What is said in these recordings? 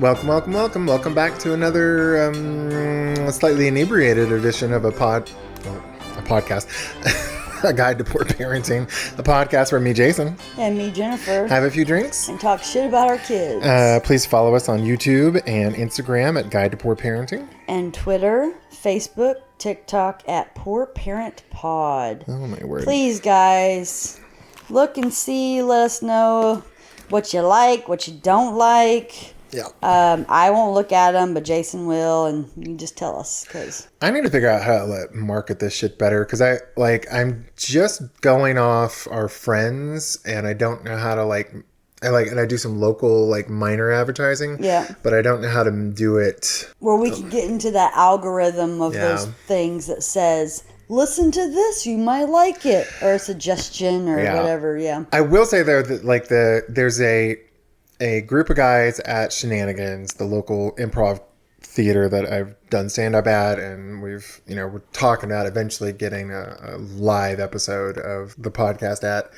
Welcome back to another slightly inebriated edition of a podcast, A Guide to Poor Parenting, a podcast where me, Jason, and me, Jennifer, have a few drinks and talk shit about our kids. Please follow us on YouTube and Instagram at Guide to Poor Parenting, and Twitter, Facebook, TikTok at Poor Parent Pod. Oh my word! Please, guys, look and see. Let us know what you like, what you don't like. Yeah. I won't look at them, but Jason will, and you just tell us, because I need to figure out how to market this shit better, because I'm just going off our friends, and I don't know how to and I do some local minor advertising. Yeah. But I don't know how to do it where we can get into that algorithm of those things that says, listen to this, you might like it, or a suggestion or whatever. Yeah. I will say though that there's a group of guys at Shenanigans, the local improv theater that I've done stand-up at, and we're talking about eventually getting a live episode of the podcast at.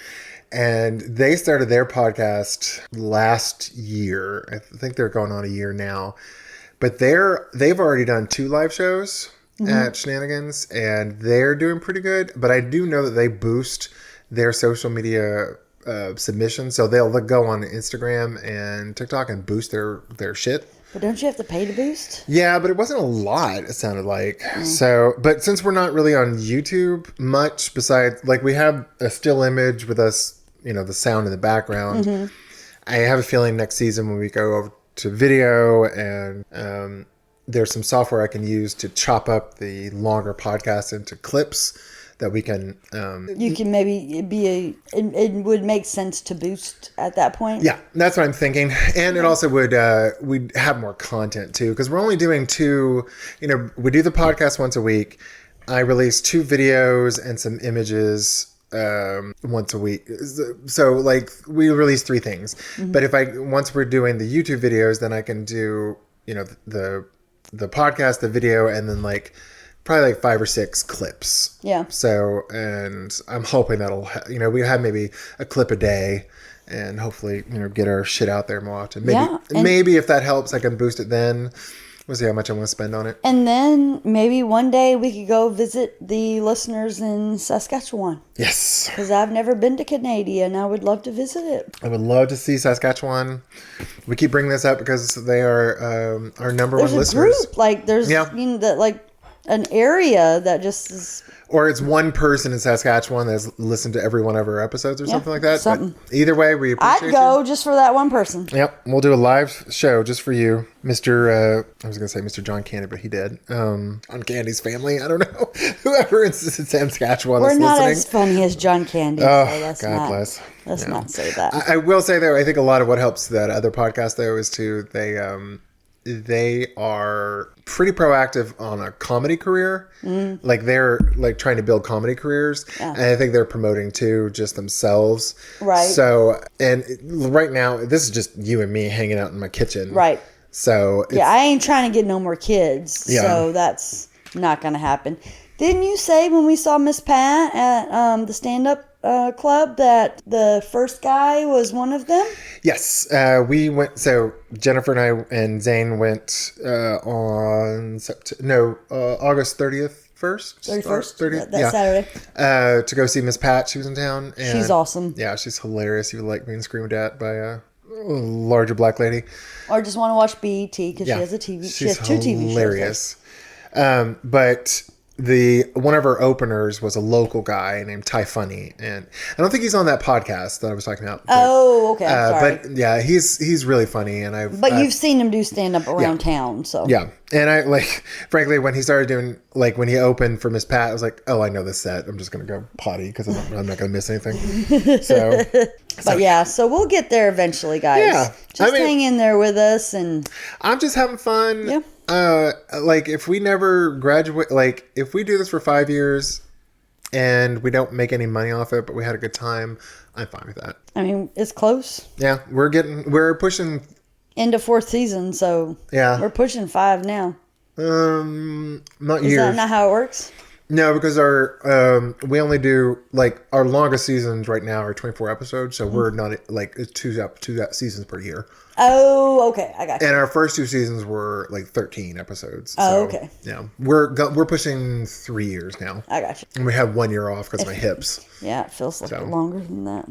And they started their podcast last year. I think they're going on a year now. But they've already done 2 live shows at Shenanigans, and they're doing pretty good. But I do know that they boost their social media submissions, so they'll go on Instagram and TikTok and boost their shit. But don't you have to pay to boost? Yeah, but it wasn't a lot, it sounded like. So, but since we're not really on YouTube much, besides we have a still image with us, the sound in the background. I have a feeling next season when we go over to video, and there's some software I can use to chop up the longer podcasts into clips that we can... you can maybe it would make sense to boost at that point. Yeah, that's what I'm thinking. And it also would, we'd have more content too, because we're only doing 2, we do the podcast once a week. I release 2 videos and some images once a week. So we release 3 things. But once we're doing the YouTube videos, then I can do, the podcast, the video, and then probably 5 or 6 clips. Yeah. So, and I'm hoping that'll, we have maybe a clip a day, and hopefully, get our shit out there more often. Maybe if that helps, I can boost it then. We'll see how much I want to spend on it. And then maybe one day we could go visit the listeners in Saskatchewan. Yes. Because I've never been to Canada, and I would love to visit it. I would love to see Saskatchewan. We keep bringing this up because they are our number one listeners. There's a group, there's an area that just is... Or it's one person in Saskatchewan that's listened to every one of our episodes or something like that. Something. But either way, we appreciate I'd go just for that one person. Yep. We'll do a live show just for you. Mr. I was going to say Mr. John Candy, but he did. On Candy's family. I don't know. Whoever in Saskatchewan We're is not listening. as funny as John Candy. Oh, so God bless. Let's not say that. I will say, though, I think a lot of what helps that other podcast, though, is too, they are pretty proactive on a comedy career. They're trying to build comedy careers. Yeah. And I think they're promoting too, just themselves. Right. So, and right now, this is just you and me hanging out in my kitchen. Right. So, I ain't trying to get no more kids. Yeah. So that's not going to happen. Didn't you say when we saw Miss Pat at the stand-up club that the first guy was one of them? Yes. We went, so Jennifer and I and Zane went on August 30th. 31st? That Saturday. To go see Miss Pat. She was in town. And she's awesome. Yeah, she's hilarious. You would like being screamed at by a larger black lady. Or just want to watch BET because she has a TV. She has 2 TV shows. Hilarious. But one of our openers was a local guy named Ty Funny, and I don't think he's on that podcast that I was talking about. But, okay. Sorry. But yeah, he's really funny, and But you've seen him do stand up around town, so yeah. And I frankly, when he started doing when he opened for Miss Pat, I was like, oh, I know this set. I'm just gonna go potty because I'm not gonna miss anything. So. So we'll get there eventually, guys. Yeah, just hang in there with us, and I'm just having fun. Yeah. If we never graduate, if we do this for 5 years and we don't make any money off it, but we had a good time, I'm fine with that. I mean, it's close. Yeah, we're pushing into 4th season, so yeah, we're pushing 5 now. Most not Is years. that not how it works? No, because we only do like our longest seasons right now are 24 episodes, so we're not like it's two seasons per year. Oh, okay, I got you. And our first 2 seasons were like 13 episodes. Oh, so, okay. Yeah, we're pushing 3 years now, I got you. and we have 1 year off because of my hips. Yeah, it feels like longer than that.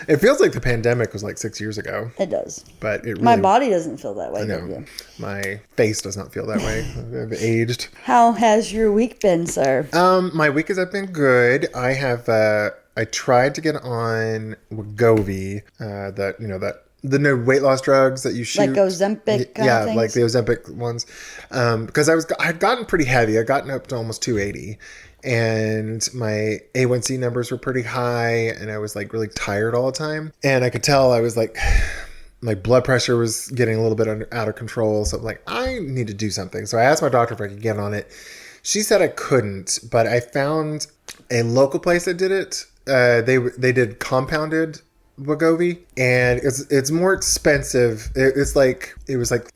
It feels like the pandemic was like 6 years ago. It does. But it really, my body doesn't feel that way. I know. Yeah. My face does not feel that way. I've aged. How has your week been, sir? My week has been good. I have I tried to get on Wegovy, the new weight loss drugs that you shoot. Like Ozempic kind of things? Like the Ozempic ones. Because I'd gotten pretty heavy. I'd gotten up to almost 280. And my A1C numbers were pretty high, and I was like really tired all the time. And I could tell I was like, my blood pressure was getting a little bit out of control. So I'm like, I need to do something. So I asked my doctor if I could get on it. She said I couldn't, but I found a local place that did it. They did compounded Wegovy, and it's more expensive. It was like,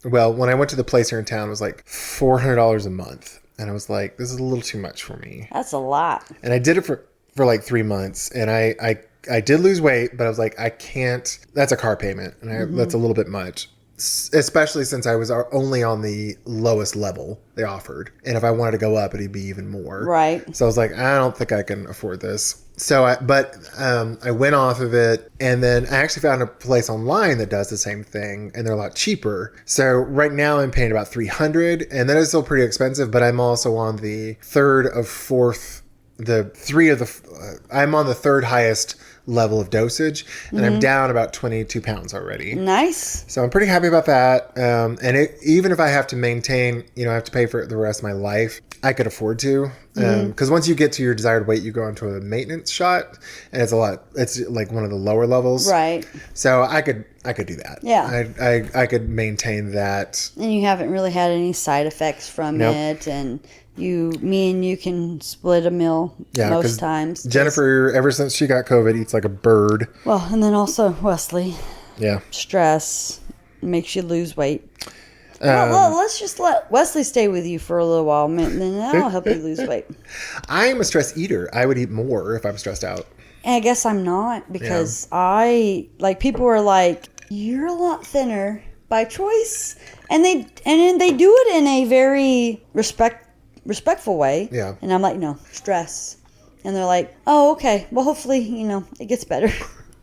well, when I went to the place here in town, it was like $400 a month. And I was like, this is a little too much for me. That's a lot. And I did it for like 3 months. And I did lose weight, but I was like, I can't. That's a car payment. And that's a little bit much. Especially since I was only on the lowest level they offered. And if I wanted to go up, it'd be even more. Right. So I was like, I don't think I can afford this. So I went off of it, and then I actually found a place online that does the same thing, and they're a lot cheaper. So right now I'm paying about $300, and that is still pretty expensive, but I'm also on the I'm on the third highest level of dosage, and I'm down about 22 pounds already. Nice. So I'm pretty happy about that. And even if I have to maintain, I have to pay for it the rest of my life, I could afford to. Because once you get to your desired weight, you go into a maintenance shot, and it's like one of the lower levels. Right. So I could do that. Yeah. I could maintain that. And you haven't really had any side effects from it, and me and you can split a meal most times. Jennifer, ever since she got COVID, eats like a bird. Well, and then also Wesley. Yeah. Stress makes you lose weight. Well, let's just let Wesley stay with you for a little while, and then I'll help you lose weight. I'm a stress eater. I would eat more if I'm stressed out. And I guess I'm not, because people are like, you're a lot thinner by choice, and then they do it in a very respectful way. Yeah. And I'm like, no, stress. And they're like, oh, okay. Well, hopefully, it gets better.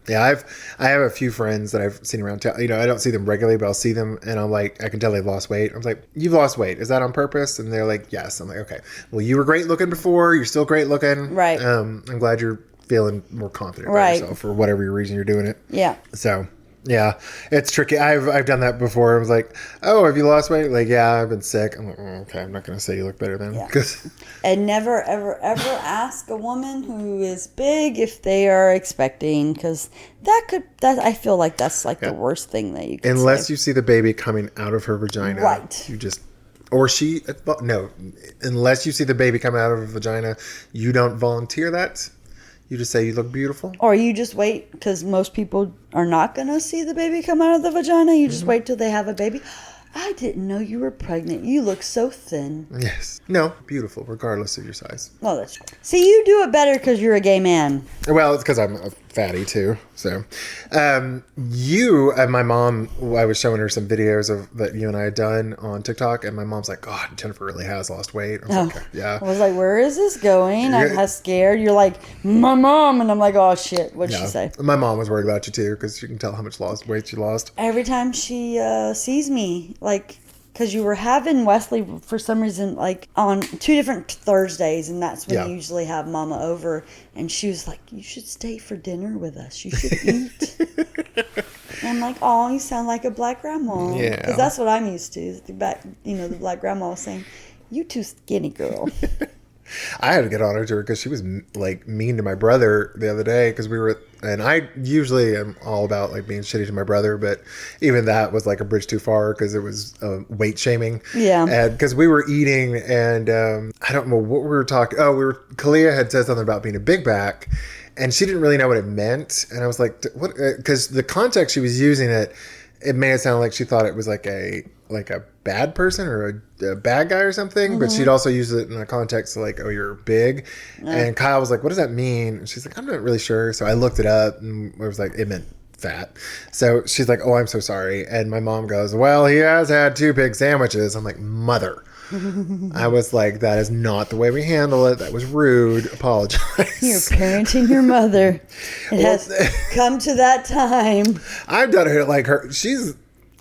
Yeah, I have a few friends that I've seen around town. I don't see them regularly, but I'll see them, and I'm like, I can tell they've lost weight. I'm like, you've lost weight. Is that on purpose? And they're like, yes. I'm like, okay. Well, you were great looking before. You're still great looking. Right. I'm glad you're feeling more confident about yourself for whatever reason you're doing it. Yeah. So, yeah, it's tricky. I've done that before. I was like, oh, have you lost weight? Like, yeah, I've been sick. I'm like, okay, I'm not going to say you look better then. Yeah. Cause... And never, ever, ever ask a woman who is big if they are expecting, because I feel like that's like the worst thing that you can Unless say. you see the baby coming out of her vagina. Right. You just... unless you see the baby coming out of her vagina, you don't volunteer that. You just say you look beautiful. Or you just wait, because most people are not going to see the baby come out of the vagina. You just wait till they have a baby. I didn't know you were pregnant. You look so thin. Yes. No, beautiful, regardless of your size. Oh, that's true. See, you do it better because you're a gay man. Well, it's because I'm a fatty, too. So, you and my mom, I was showing her some videos that you and I had done on TikTok, and my mom's like, God, Jennifer really has lost weight. I was like, yeah. I was like, where is this going? I got scared. You're like, my mom. And I'm like, oh, shit. What'd she say? My mom was worried about you, too, because you can tell how much weight she lost. Every time she sees me, like, because you were having Wesley for some reason, like, on 2 different Thursdays, and that's when you usually have Mama over, and she was like, you should stay for dinner with us. You should eat. And I'm like, oh, you sound like a black grandma. Yeah. Because that's what I'm used to. Is the black grandma was saying, you too skinny, girl. I had to get on her because she was like mean to my brother the other day because and I usually am all about like being shitty to my brother, but even that was like a bridge too far because it was weight shaming. Yeah. And because we were eating and I don't know what we were talking. Oh, Kalia had said something about being a big back, and she didn't really know what it meant. And I was like, what? Because the context she was using it made it sound like she thought it was like a bad person or a bad guy or something, but she'd also use it in the context of like, oh, you're big. And Kyle was like, what does that mean? And she's like, I'm not really sure. So I looked it up and it was like, it meant fat. So she's like, oh, I'm so sorry. And my mom goes, well, he has had 2 big sandwiches. I'm like, mother. I was like, that is not the way we handle it. That was rude. Apologize. You're parenting your mother. It has come to that time. I've done it like her.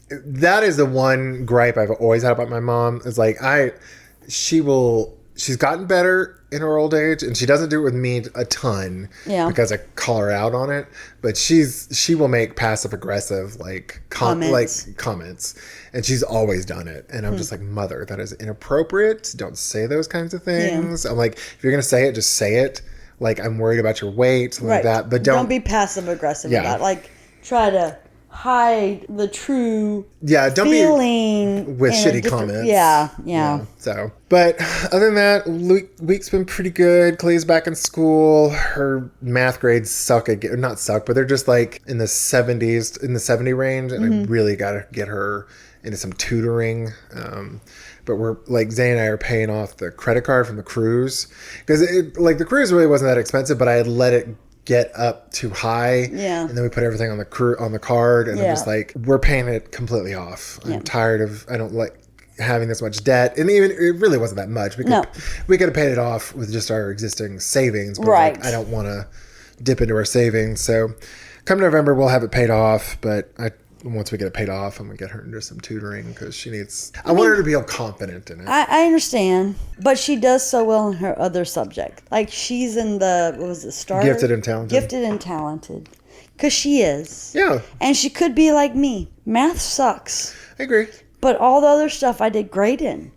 That is the one gripe I've always had about my mom is like, she's gotten better in her old age and she doesn't do it with me a ton because I call her out on it, but she will make passive aggressive comments and she's always done it. And I'm just like, mother, that is inappropriate. Don't say those kinds of things. I'm like, if you're going to say it, just say it. Like, I'm worried about your weight, something like that, but don't be passive aggressive about it. Like, try to hide the true don't feeling be with shitty comments. Yeah. So, but other than that, week's been pretty good. Clay's back in school. Her math grades suck again. Not suck, but they're just like in the 70s, in the 70 range. And I really got to get her into some tutoring. But we're like, Zane and I are paying off the credit card from the cruise because the cruise really wasn't that expensive, but I had let it get up too high, and then we put everything on the card, and I'm just like, we're paying it completely off. I'm tired of, I don't like having this much debt, and even it really wasn't that much. We could have paid it off with just our existing savings, but like, I don't want to dip into our savings. So come November, we'll have it paid off, but once we get it paid off, I'm going to get her into some tutoring because she needs... I want her to be all confident in it. I understand. But she does so well in her other subject. Like, she's in the... What was it? Star? Gifted and talented. Gifted and talented. Because she is. Yeah. And she could be like me. Math sucks. I agree. But all the other stuff I did great in.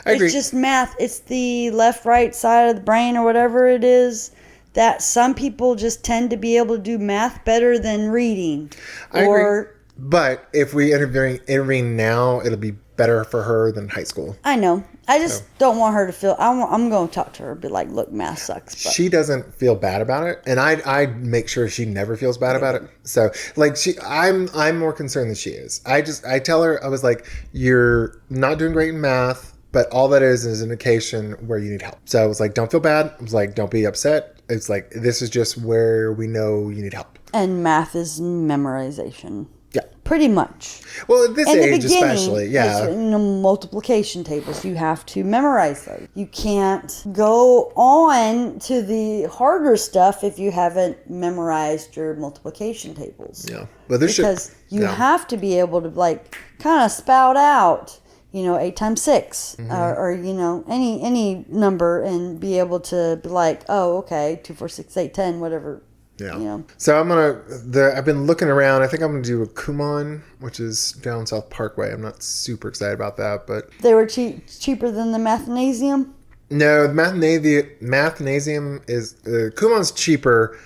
I agree. It's just math. It's the left, right side of the brain or whatever it is. That some people just tend to be able to do math better than reading. I agree. But if we intervene now, it'll be better for her than high school. I know. I just don't want her to feel... I'm going to talk to her and be like, look, math sucks. But. She doesn't feel bad about it. And I make sure she never feels bad about it. So, like, I'm more concerned than she is. I tell her, I was like, you're not doing great in math, but all that is an indication where you need help. So I was like, don't feel bad. I was like, don't be upset. It's like, this is just where we know you need help. And math is memorization. Yeah. Pretty much. Well, at this age especially, yeah. Multiplication tables, you have to memorize those. You can't go on to the harder stuff if you haven't memorized your multiplication tables. Yeah. But because you have to be able to, like, kind of spout out, 8 times 6 or any number and be able to be like, oh, okay, 2, 4, 6, 8, 10, whatever. Yeah. So I've been looking around. I think I'm going to do a Kumon, which is down South Parkway. I'm not super excited about that, but... They were cheaper than the Mathnasium? No, the Mathnasium is... Kumon's cheaper,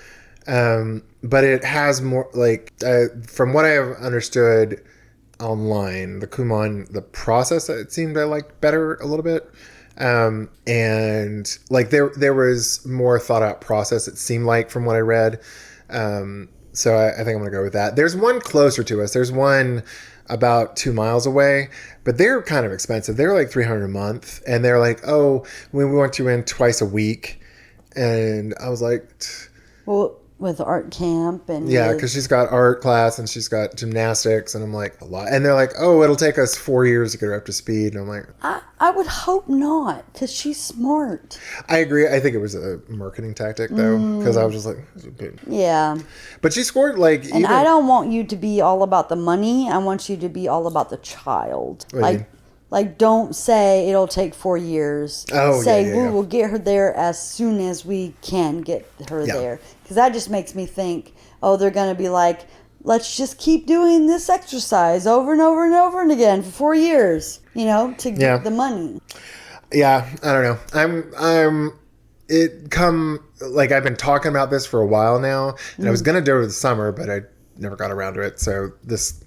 but it has more, like... from what I have understood online, the Kumon, the process, it seemed I liked better a little bit. And like there was more thought out process, it seemed like, from what I read. So I think I'm gonna go with that. There's one closer to us. There's one about 2 miles away, but they're kind of expensive. They're like $300 a month, and they're like, oh, we want you in twice a week. And I was like, well, with art camp and because she's got art class and she's got gymnastics, and I'm like, a lot. And they're like, oh, it'll take us 4 years to get her up to speed. And I'm like, I would hope not, because she's smart. I agree. I think it was a marketing tactic though, because I was just like, yeah. But she scored like, and I don't want you to be all about the money. I want you to be all about the child. Like, don't say it'll take 4 years. Say we will get her there as soon as we can get her there. Because that just makes me think, oh, they're going to be like, let's just keep doing this exercise over and over and over and again for 4 years, to get the money. Yeah, I don't know. I've been talking about this for a while now, and I was going to do it over the summer, but I never got around to it. So this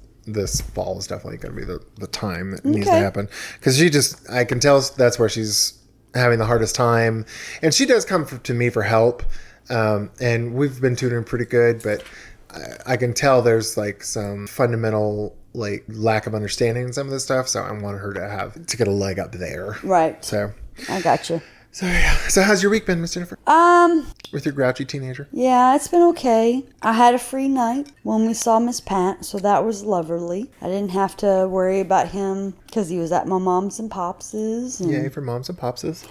fall is definitely going to be the time that needs to happen, because I can tell that's where she's having the hardest time, and she does come to me for help, and we've been tutoring pretty good, but I can tell there's like some fundamental like lack of understanding in some of this stuff. So I want her to get a leg up there. Right. So I got you. So yeah. So how's your week been, Miss Jennifer? With your grouchy teenager? Yeah, it's been okay. I had a free night when we saw Miss Pat, so that was lovely. I didn't have to worry about him because he was at my mom's and pops's. Yay for moms and popses.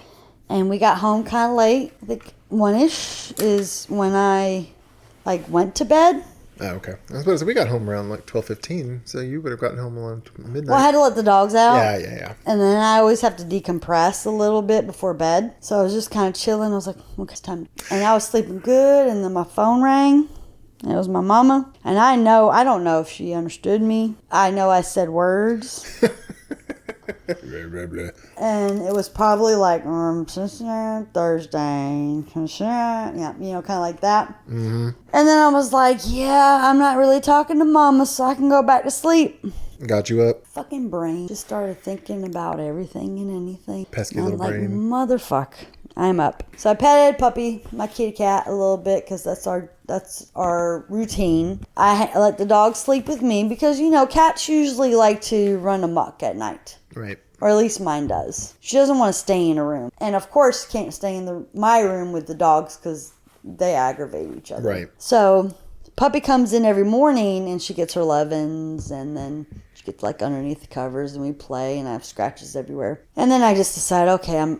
And we got home kind of late. I think 1-ish is when I went to bed. Oh, okay. I suppose we got home around like 12:15, so you would have gotten home around midnight. Well, I had to let the dogs out. Yeah. And then I always have to decompress a little bit before bed. So I was just kind of chilling. I was like, okay, it's time. And I was sleeping good, and then my phone rang. And it was my mama. And I don't know if she understood me. I know I said words. And it was probably like, Thursday. Yeah, kind of like that. Mm-hmm. And then I was like, yeah, I'm not really talking to mama, so I can go back to sleep. Got you up. Fucking brain just started thinking about everything and anything. Pesky and little I'm brain. Motherfuck, I'm up. So I petted Puppy, my kitty cat, a little bit because that's our routine. I let the dog sleep with me because cats usually like to run amok at night. Right. Or at least mine does. She doesn't want to stay in a room, and of course can't stay in my room with the dogs because they aggravate each other. Right. So Puppy comes in every morning and she gets her lovins, and then she gets like underneath the covers and we play, and I have scratches everywhere. And then I just decided, okay,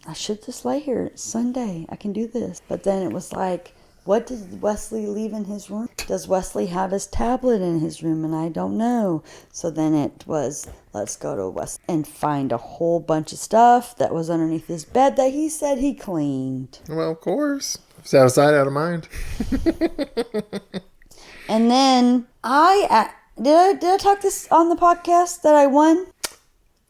I should just lay here. It's Sunday. I can do this. But then it was like, what did Wesley leave in his room? Does Wesley have his tablet in his room? And I don't know. So then it was, let's go to Wesley and find a whole bunch of stuff that was underneath his bed that he said he cleaned. Well, of course. It's out of sight, out of mind. And then did I talk this on the podcast that I won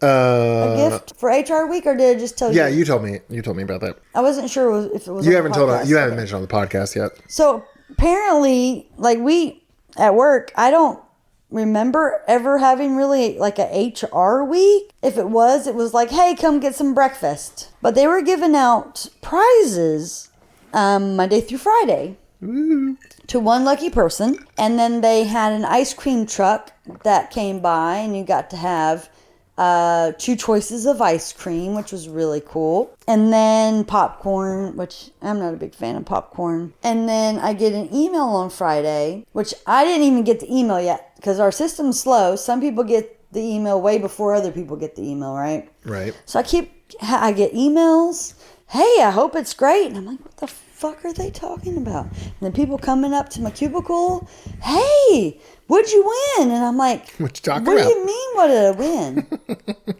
a gift for HR week, or did I just tell you? Yeah, you told me about that. I wasn't sure if it was. You on haven't the told podcast. you haven't mentioned on the podcast yet. So apparently, we at work, I don't remember ever having really like a HR week. If it was like, hey, come get some breakfast. But they were giving out prizes Monday through Friday. Ooh. To one lucky person. And then they had an ice cream truck that came by, and you got to have 2 choices of ice cream, which was really cool. And then popcorn, which I'm not a big fan of popcorn. And then I get an email on Friday, which I didn't even get the email yet because our system's slow. Some people get the email way before other people get the email, right? Right. So I get emails. Hey, I hope it's great. And I'm like, what the fuck are they talking about? And then people coming up to my cubicle. Hey, what'd you win? And I'm like, what you talking about? What do you mean, what did I win?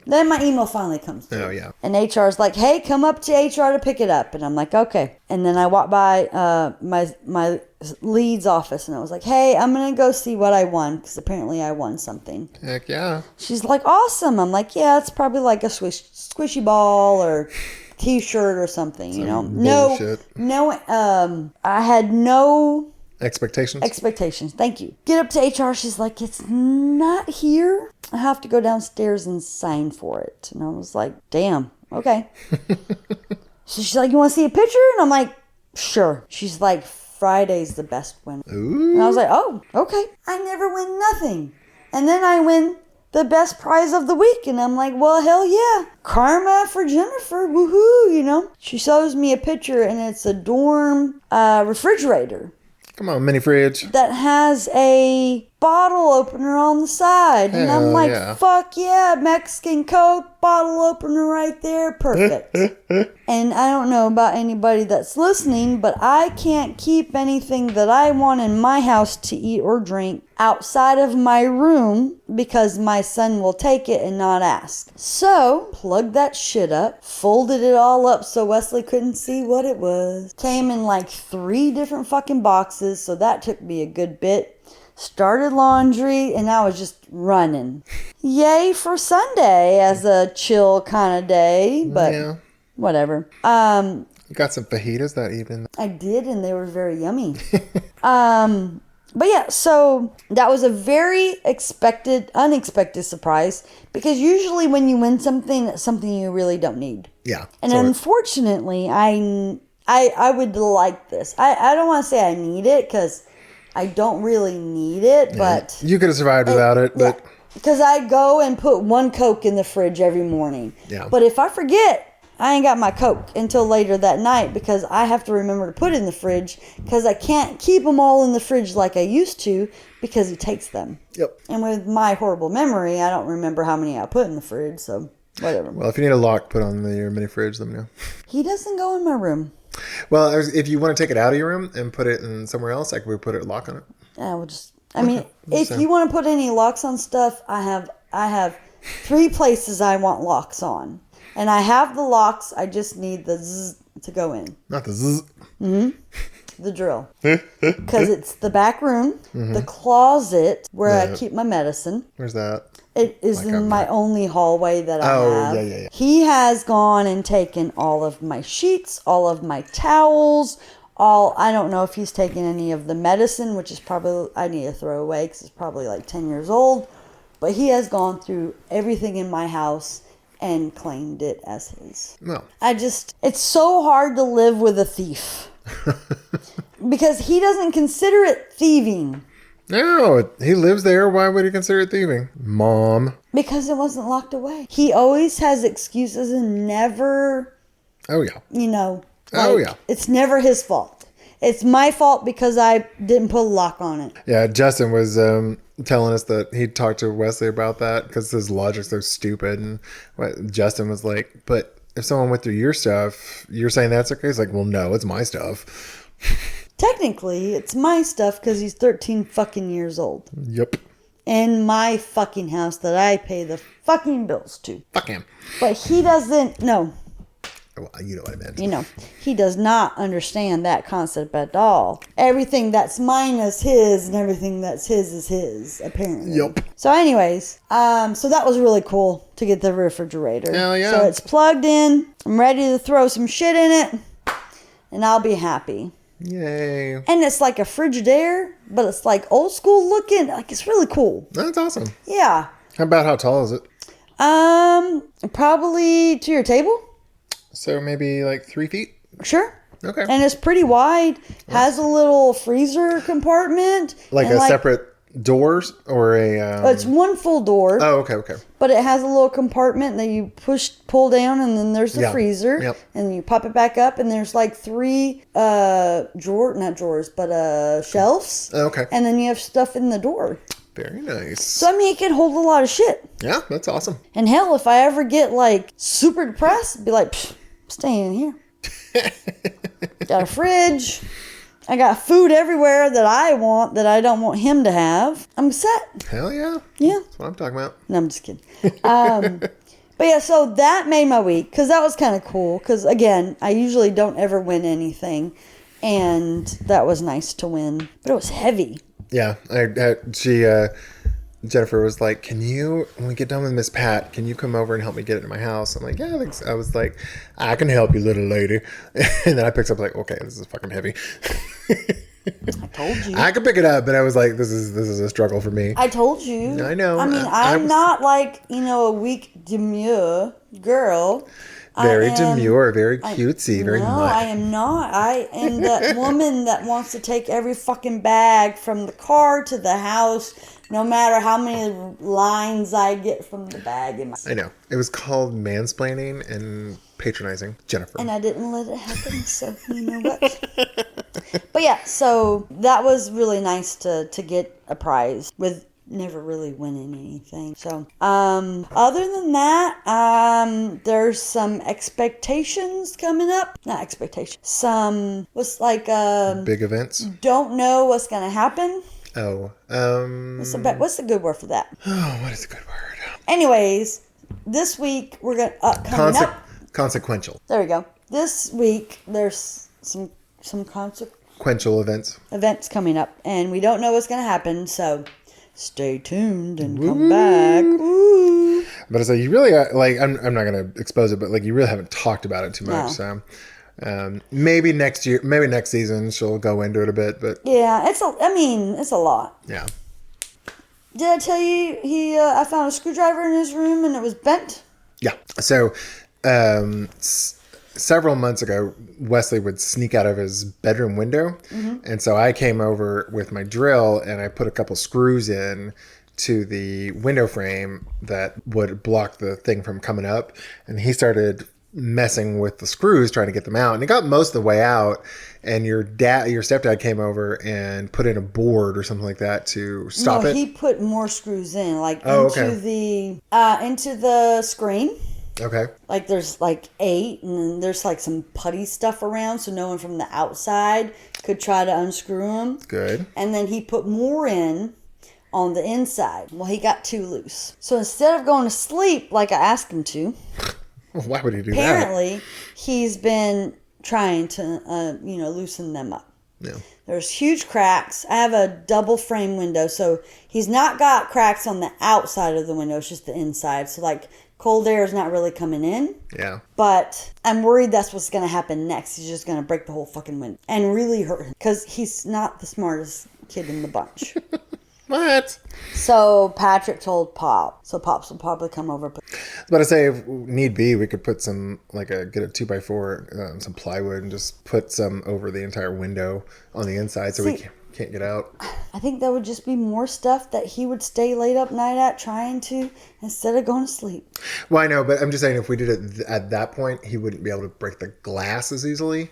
Then my email finally comes through. Oh, yeah. And HR's like, hey, come up to HR to pick it up. And I'm like, okay. And then I walked by my lead's office, and I was like, hey, I'm going to go see what I won, because apparently I won something. Heck yeah. She's like, awesome. I'm like, yeah, it's probably like a squishy ball or T-shirt or something, Bullshit. I had no expectations. Thank you. Get up to HR. She's like, it's not here. I have to go downstairs and sign for it. And I was like, damn, okay. So she's like, you want to see a picture? And I'm like, sure. She's like, Friday's the best win. Ooh. And I was like, oh, okay. I never win nothing. And then I win the best prize of the week. And I'm like, well, hell yeah. Karma for Jennifer. Woohoo, She shows me a picture, and it's a dorm refrigerator. Come on, mini fridge. That has a bottle opener on the side. And I'm like, fuck yeah, Mexican Coke, bottle opener right there. Perfect. And I don't know about anybody that's listening, but I can't keep anything that I want in my house to eat or drink outside of my room because my son will take it and not ask. So, plugged that shit up, folded it all up so Wesley couldn't see what it was. Came in like 3 different fucking boxes, so that took me a good bit. Started laundry, and I was just running. Yay for Sunday as a chill kind of day, but whatever. You got some fajitas that evening. I did, and they were very yummy. But yeah, so that was a very unexpected surprise, because usually when you win something, it's something you really don't need. Yeah. And unfortunately, I would like this. I don't want to say I need it, because I don't really need it, but you could have survived without it, but because I go and put one Coke in the fridge every morning. Yeah. But if I forget, I ain't got my Coke until later that night because I have to remember to put it in the fridge because I can't keep them all in the fridge like I used to because he takes them. Yep. And with my horrible memory, I don't remember how many I put in the fridge, so whatever. Well, if you need a lock put on your mini fridge, let me know. He doesn't go in my room. Well, if you want to take it out of your room and put it in somewhere else, like we put a lock on it. Yeah, we'll just. I mean, if you want to put any locks on stuff, I have 3 places I want locks on, and I have the locks. I just need the zzz to go in. Not the zzz. The drill, because it's the back room, the closet where I keep my medicine. Where's that? It is in my only hallway that I have. Yeah. He has gone and taken all of my sheets, all of my towels, I don't know if he's taken any of the medicine, which is probably, I need to throw away because it's probably like 10 years old. But he has gone through everything in my house and claimed it as his. No. It's so hard to live with a thief. Because he doesn't consider it thieving. No, he lives there. Why would he consider it thieving? Mom. Because it wasn't locked away. He always has excuses and never... Oh, yeah. It's never his fault. It's my fault because I didn't put a lock on it. Yeah, Justin was telling us that he talked to Wesley about that because his logic's so stupid. And Justin was like, but if someone went through your stuff, you're saying that's okay? He's like, well, no, it's my stuff. Technically, it's my stuff because he's 13 fucking years old. Yep. In my fucking house that I pay the fucking bills to. Fuck him. But he doesn't, no. Well, you know what I meant. He does not understand that concept at all. Everything that's mine is his, and everything that's his is his, apparently. Yep. So anyways, so that was really cool to get the refrigerator. Hell yeah. So it's plugged in. I'm ready to throw some shit in it, and I'll be happy. Yay. And it's like a Frigidaire, but it's like old school looking. Like, it's really cool. That's awesome. Yeah. How about how tall is it? Probably to your table. So maybe like 3 feet? Sure. Okay. And it's pretty wide. Has a little freezer compartment. Like a separate doors or a... It's one full door. Oh, okay. But it has a little compartment that you pull down, and then there's the freezer. Yep. And you pop it back up, and there's like 3 not drawers, but shelves. Okay. And then you have stuff in the door. Very nice. So, I mean, it can hold a lot of shit. Yeah, that's awesome. And hell, if I ever get like super depressed, I'd be like, staying in here. Got a fridge. I got food everywhere that I want that I don't want him to have. I'm set. Hell yeah. Yeah. That's what I'm talking about. No, I'm just kidding. But yeah, so that made my week because that was kind of cool. Because again, I usually don't ever win anything. And that was nice to win. But it was heavy. Yeah. Jennifer was like, can you, when we get done with Miss Pat, can you come over and help me get it in my house? I'm like, yeah, I think so. I was like, I can help you, little lady. And then I picked up like, okay, this is fucking heavy. I told you. I could pick it up, but I was like, this is a struggle for me. I told you. I know. I mean, I'm not like, a weak, demure girl. Very demure, very cutesy, very No, much. I am not. I am that woman that wants to take every fucking bag from the car to the house, no matter how many lines I get from the bag. I know. It was called mansplaining and patronizing, Jennifer. And I didn't let it happen, so you know what. But yeah, so that was really nice to get a prize with never really winning anything. So, other than that, there's some expectations coming up. Not expectations. What's like, big events. Don't know what's going to happen. Oh, What's the good word for that? Oh, what is a good word? Anyways, this week we're going to, coming up. Consequential. There we go. This week there's some consequential events coming up, and we don't know what's going to happen, so stay tuned and come back. Ooh. But it's like you really like. I'm not gonna expose it, but like you really haven't talked about it too much. No. So maybe next year, maybe next season she'll go into it a bit. But yeah, it's a lot. Yeah. Did I tell you I found a screwdriver in his room and it was bent? Yeah. So several months ago, Wesley would sneak out of his bedroom window. And so I came over with my drill and I put a couple screws in to the window frame that would block the thing from coming up. And he started messing with the screws, trying to get them out. And he got most of the way out. And your stepdad came over and put in a board or something like that to stop it. He put more screws in, like into the screen. Okay. Like there's like 8, and then there's like some putty stuff around, so no one from the outside could try to unscrew them. Good. And then he put more in on the inside. Well, he got 2 loose. So instead of going to sleep like I asked him to, why would he do apparently he's been trying to loosen them up. Yeah. There's huge cracks. I have a double frame window, so he's not got cracks on the outside of the window. It's just the inside. So like cold air is not really coming in. Yeah. But I'm worried that's what's going to happen next. He's just going to break the whole fucking window and really hurt him because he's not the smartest kid in the bunch. What? So Patrick told Pop. So Pops will probably come over. I was about to say, if need be, we could put some, get a 2x4, some plywood, and just put some over the entire window on the inside so we can't get out. I think that would just be more stuff that he would stay late up night at trying to instead of going to sleep. Well, I know, but I'm just saying if we did it at that point, he wouldn't be able to break the glass as easily.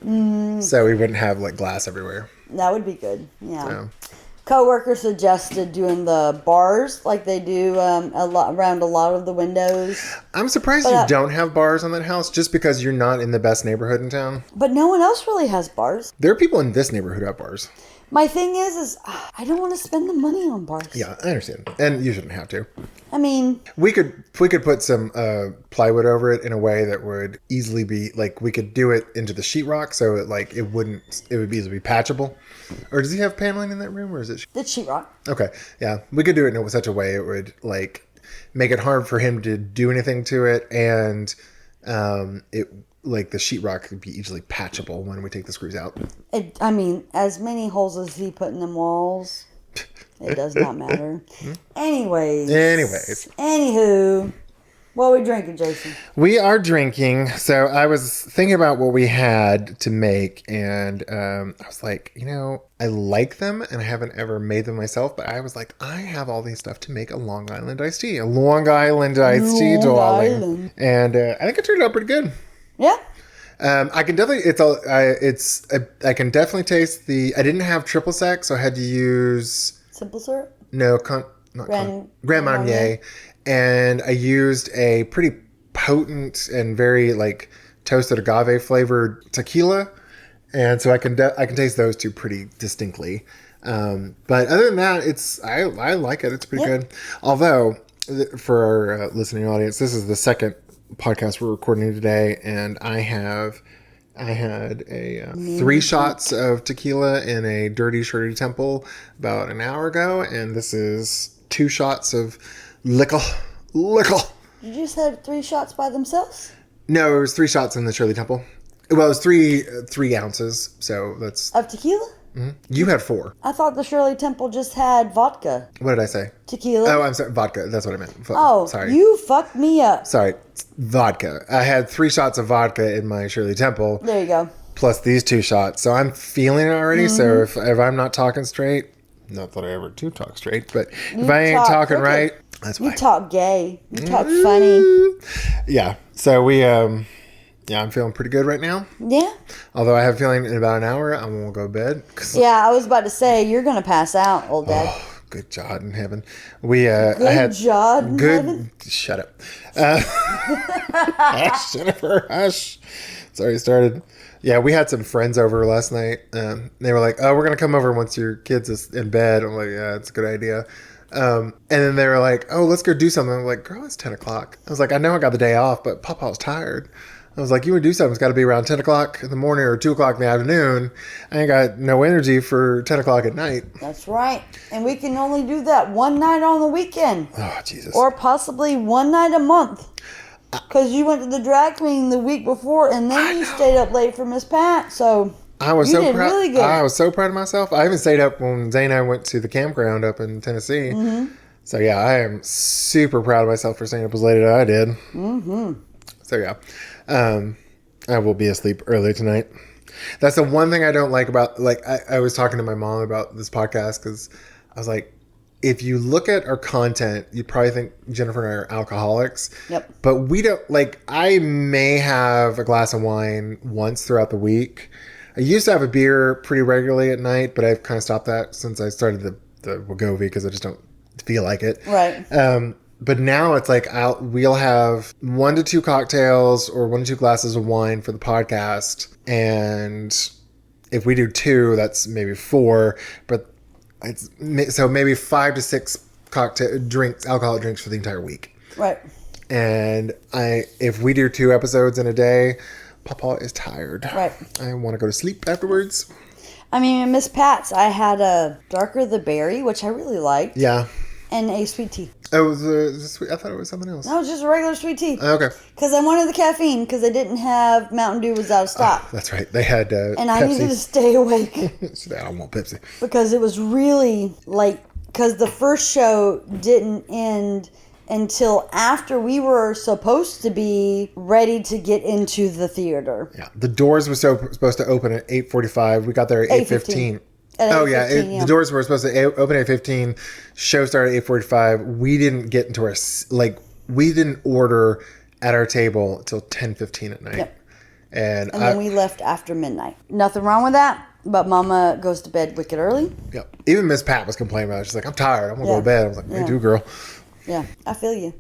So we wouldn't have glass everywhere. That would be good. Yeah. So. Coworker suggested doing the bars like they do around a lot of the windows. I'm surprised you don't have bars on that house just because you're not in the best neighborhood in town. But no one else really has bars. There are people in this neighborhood who have bars. My thing is I don't want to spend the money on bars. Yeah, I understand. And you shouldn't have to. I mean, we could put some plywood over it in a way that would easily be we could do it into the sheetrock so it would be easily patchable. Or does he have paneling in that room, or is it? It's sheetrock. Okay, yeah, we could do it in such a way it would make it hard for him to do anything to it, and the sheetrock could be easily patchable when we take the screws out. As many holes as he put in them walls, it does not matter. Anyways. Anywho. What are we drinking, Jason? We are drinking. So I was thinking about what we had to make, and I was like, I like them, and I haven't ever made them myself, but I was like, I have all these stuff to make a Long Island iced tea. A Long Island iced tea, darling. And I think it turned out pretty good. Yeah. I can definitely, I can definitely taste I didn't have triple sec, so I had to use... Simple syrup? No, Grand Marnier. And I used a pretty potent and very toasted agave flavored tequila, and so I can taste those two pretty distinctly. But other than that, I like it. It's pretty good. Although for our listening audience, this is the second podcast we're recording today, and I had 3 shots of tequila in a Dirty Shirley Temple about an hour ago, and this is 2 shots of liquor. You just had 3 shots by themselves? No, it was 3 shots in the Shirley Temple. Well, it was 3 ounces, so that's... Of tequila? Mm-hmm. You had 4. I thought the Shirley Temple just had vodka. What did I say? Tequila. Oh, I'm sorry. Vodka. That's what I meant. Sorry. You fucked me up. Sorry. Vodka. I had 3 shots of vodka in my Shirley Temple. There you go. Plus these 2 shots. So I'm feeling it already. Mm-hmm. So if I'm not talking straight, not that I ever do talk straight, but if I ain't talking right, that's why. You talk gay. You talk funny. Yeah. So I'm feeling pretty good right now. Yeah. Although I have a feeling in about an hour I won't go to bed. Yeah, I was about to say you're gonna pass out, old dad. Oh, good God in heaven. Heaven? Shut up. Hush, Jennifer. Hush. It's already started. Yeah, we had some friends over last night. They were like, "Oh, we're gonna come over once your kids is in bed." I'm like, "Yeah, it's a good idea." And then they were like, "Oh, let's go do something." I'm like, "Girl, it's 10 o'clock." I was like, "I know I got the day off, but Papa was tired." I was like, "You would do something. It's got to be around 10 o'clock in the morning or 2 o'clock in the afternoon. I ain't got no energy for 10 o'clock at night." That's right. And we can only do that one night on the weekend. Oh, Jesus. Or possibly one night a month. Because you went to the drag queen the week before, and then you stayed up late for Miss Pat. So I was you so did proud. really good. I was so proud of myself. I even stayed up when Zane and I went to the campground up in Tennessee. Mm-hmm. So yeah, I am super proud of myself for staying up as late as I did. Mm-hmm. So yeah. I will be asleep early tonight. That's the one thing I don't like about, like, I was talking to my mom about this podcast because I was like, if you look at our content, you probably think Jennifer and I are alcoholics. Yep. But we don't, like, I may have a glass of wine once throughout the week. I used to have a beer pretty regularly at night, but I've kind of stopped that since I started the Wegovy because I just don't feel like it. Right. But now it's like we'll have 1 to 2 cocktails or 1 to 2 glasses of wine for the podcast. And if we do 2, that's maybe 4. But so maybe 5 to 6 alcoholic drinks for the entire week. Right. And if we do 2 episodes in a day, Papa is tired. Right. I want to go to sleep afterwards. I mean, in Miss Pat's, I had a darker the berry, which I really liked. Yeah. And a sweet tea. Oh, it was sweet. I thought it was something else. No, it was just a regular sweet tea. Okay. Because I wanted the caffeine because they didn't have Mountain Dew was out of stock. That's right. They had and Pepsi. I needed to stay awake. So I don't want Pepsi. Because it was really like, because the first show didn't end until after we were supposed to be ready to get into the theater. Yeah. The doors were supposed to open at 8:45. We got there at 8:15. Oh, yeah. The doors were supposed to open at 8:15. Show started at 8:45. We didn't get into our, we didn't order at our table until 10:15 at night. Yep. And then we left after midnight. Nothing wrong with that, but Mama goes to bed wicked early. Yep. Even Miss Pat was complaining about it. She's like, I'm tired. I'm going to go to bed. I was like, me too, girl. Yeah, I feel you.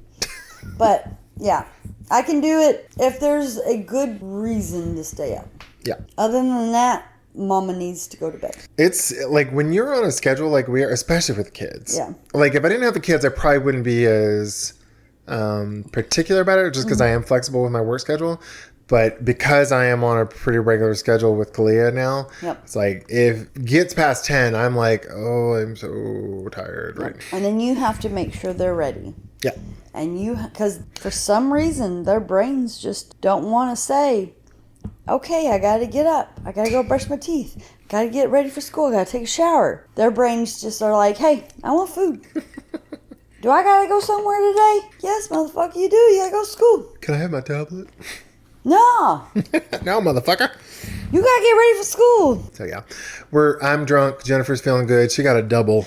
But, yeah, I can do it if there's a good reason to stay up. Yeah. Other than that, Mama needs to go to bed. It's like when you're on a schedule like we are, especially with kids. Yeah. Like if I didn't have the kids, I probably wouldn't be as particular about it just because I am flexible with my work schedule. But because I am on a pretty regular schedule with Kalia now, It's like if it gets past 10, I'm like, oh, I'm so tired right now. And then you have to make sure they're ready. Yeah. And because for some reason, their brains just don't want to say, okay, I got to get up. I got to go brush my teeth. Got to get ready for school. Got to take a shower. Their brains just are like, hey, I want food. Do I got to go somewhere today? Yes, motherfucker, you do. You got to go to school. Can I have my tablet? No. No, motherfucker. You got to get ready for school. So, yeah. I'm drunk. Jennifer's feeling good. She got a double.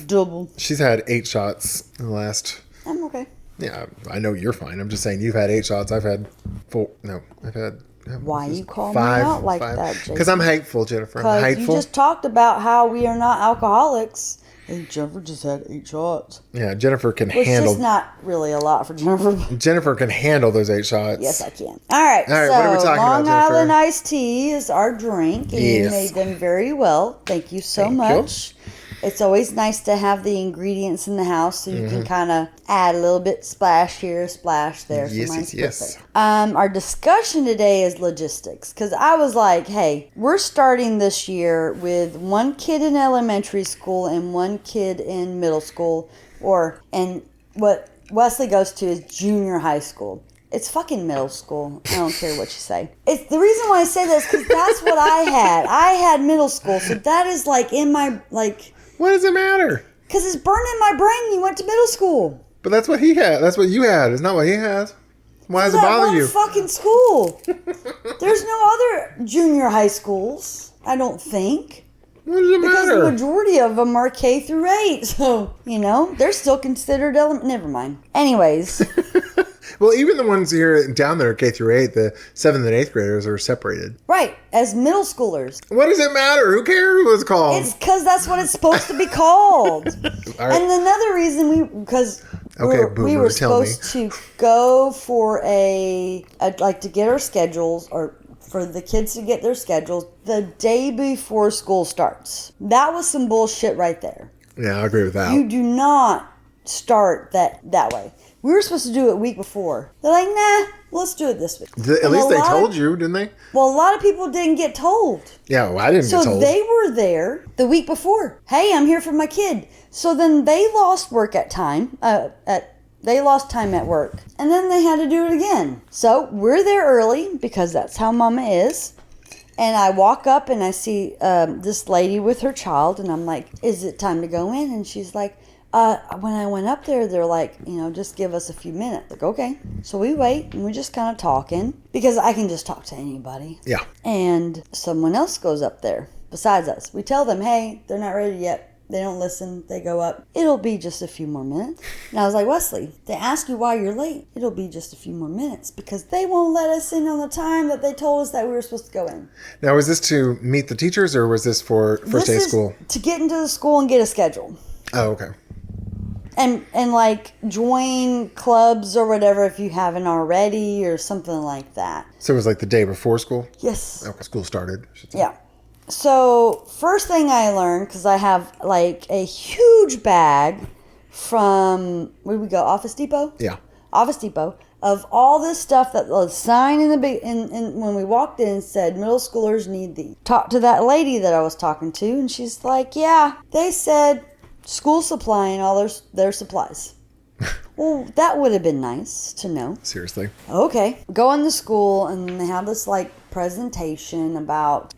Double. She's had 8 shots in the last... I'm okay. Yeah, I know you're fine. I'm just saying you've had 8 shots. I've had 4. No, I've had... Why you call me out like that, Jason? Because I'm hateful, Jennifer. I'm hateful. You just talked about how we are not alcoholics. And Jennifer just had 8 shots. Yeah, Jennifer can handle... Which is not really a lot for Jennifer. Jennifer can handle those 8 shots. Yes, I can. All right, so what are we talking about, Long Island iced tea is our drink. And you made them very well. Thank you so much. It's always nice to have the ingredients in the house so you can kind of add a little bit, splash here, splash there. Yes. Our discussion today is logistics because I was like, hey, we're starting this year with 1 kid in elementary school and 1 kid in middle school, and what Wesley goes to is junior high school. It's fucking middle school. I don't care what you say. It's the reason why I say this because that's what I had. I had middle school, so that is like in my like. What does it matter? Because it's burned in my brain. You went to middle school. But that's what he had. That's what you had. It's not what he has. Why does it bother you? Fucking school. There's no other junior high schools, I don't think. What does it matter? Because the majority of them are K through 8. So, they're still considered never mind. Anyways. Well, even the ones here down there, K through 8, the 7th and 8th graders are separated. Right, as middle schoolers. What does it matter? Who cares what it's called? It's because that's what it's supposed to be called. Right. And another reason we were supposed to go for to get our schedules, or for the kids to get their schedules the day before school starts. That was some bullshit right there. Yeah, I agree with that. You do not start that way. We were supposed to do it a week before. They're like, nah, let's do it this week. At least they told you, didn't they? Well, a lot of people didn't get told. Yeah, well, I didn't get told. So they were there the week before. Hey, I'm here for my kid. So then they lost work at time. They lost time at work. And then they had to do it again. So we're there early because that's how Mama is. And I walk up and I see this lady with her child. And I'm like, is it time to go in? And she's like, When I went up there, they're like, just give us a few minutes. Like, okay. So we wait, and we're just kind of talking, because I can just talk to anybody. Yeah. And someone else goes up there besides us. We tell them, hey, they're not ready yet. They don't listen. They go up. It'll be just a few more minutes. And I was like, Wesley, they ask you why you're late. It'll be just a few more minutes, because they won't let us in on the time that they told us that we were supposed to go in. Now, was this to meet the teachers, or was this for first day of school? To get into the school and get a schedule. Oh, okay. And like join clubs or whatever if you haven't already, or something like that. So it was like the day before school? Yes. Okay, school started. Yeah. So first thing I learned, because I have like a huge bag from, where did we go? Office Depot? Yeah. Office Depot, of all this stuff that the sign in the big, in when we walked in said middle schoolers need these. Talked to that lady that I was talking to, and she's like, yeah, they said school supplying all their supplies. Well, that would have been nice to know. Seriously. Okay. Go in the school, and they have this like presentation about,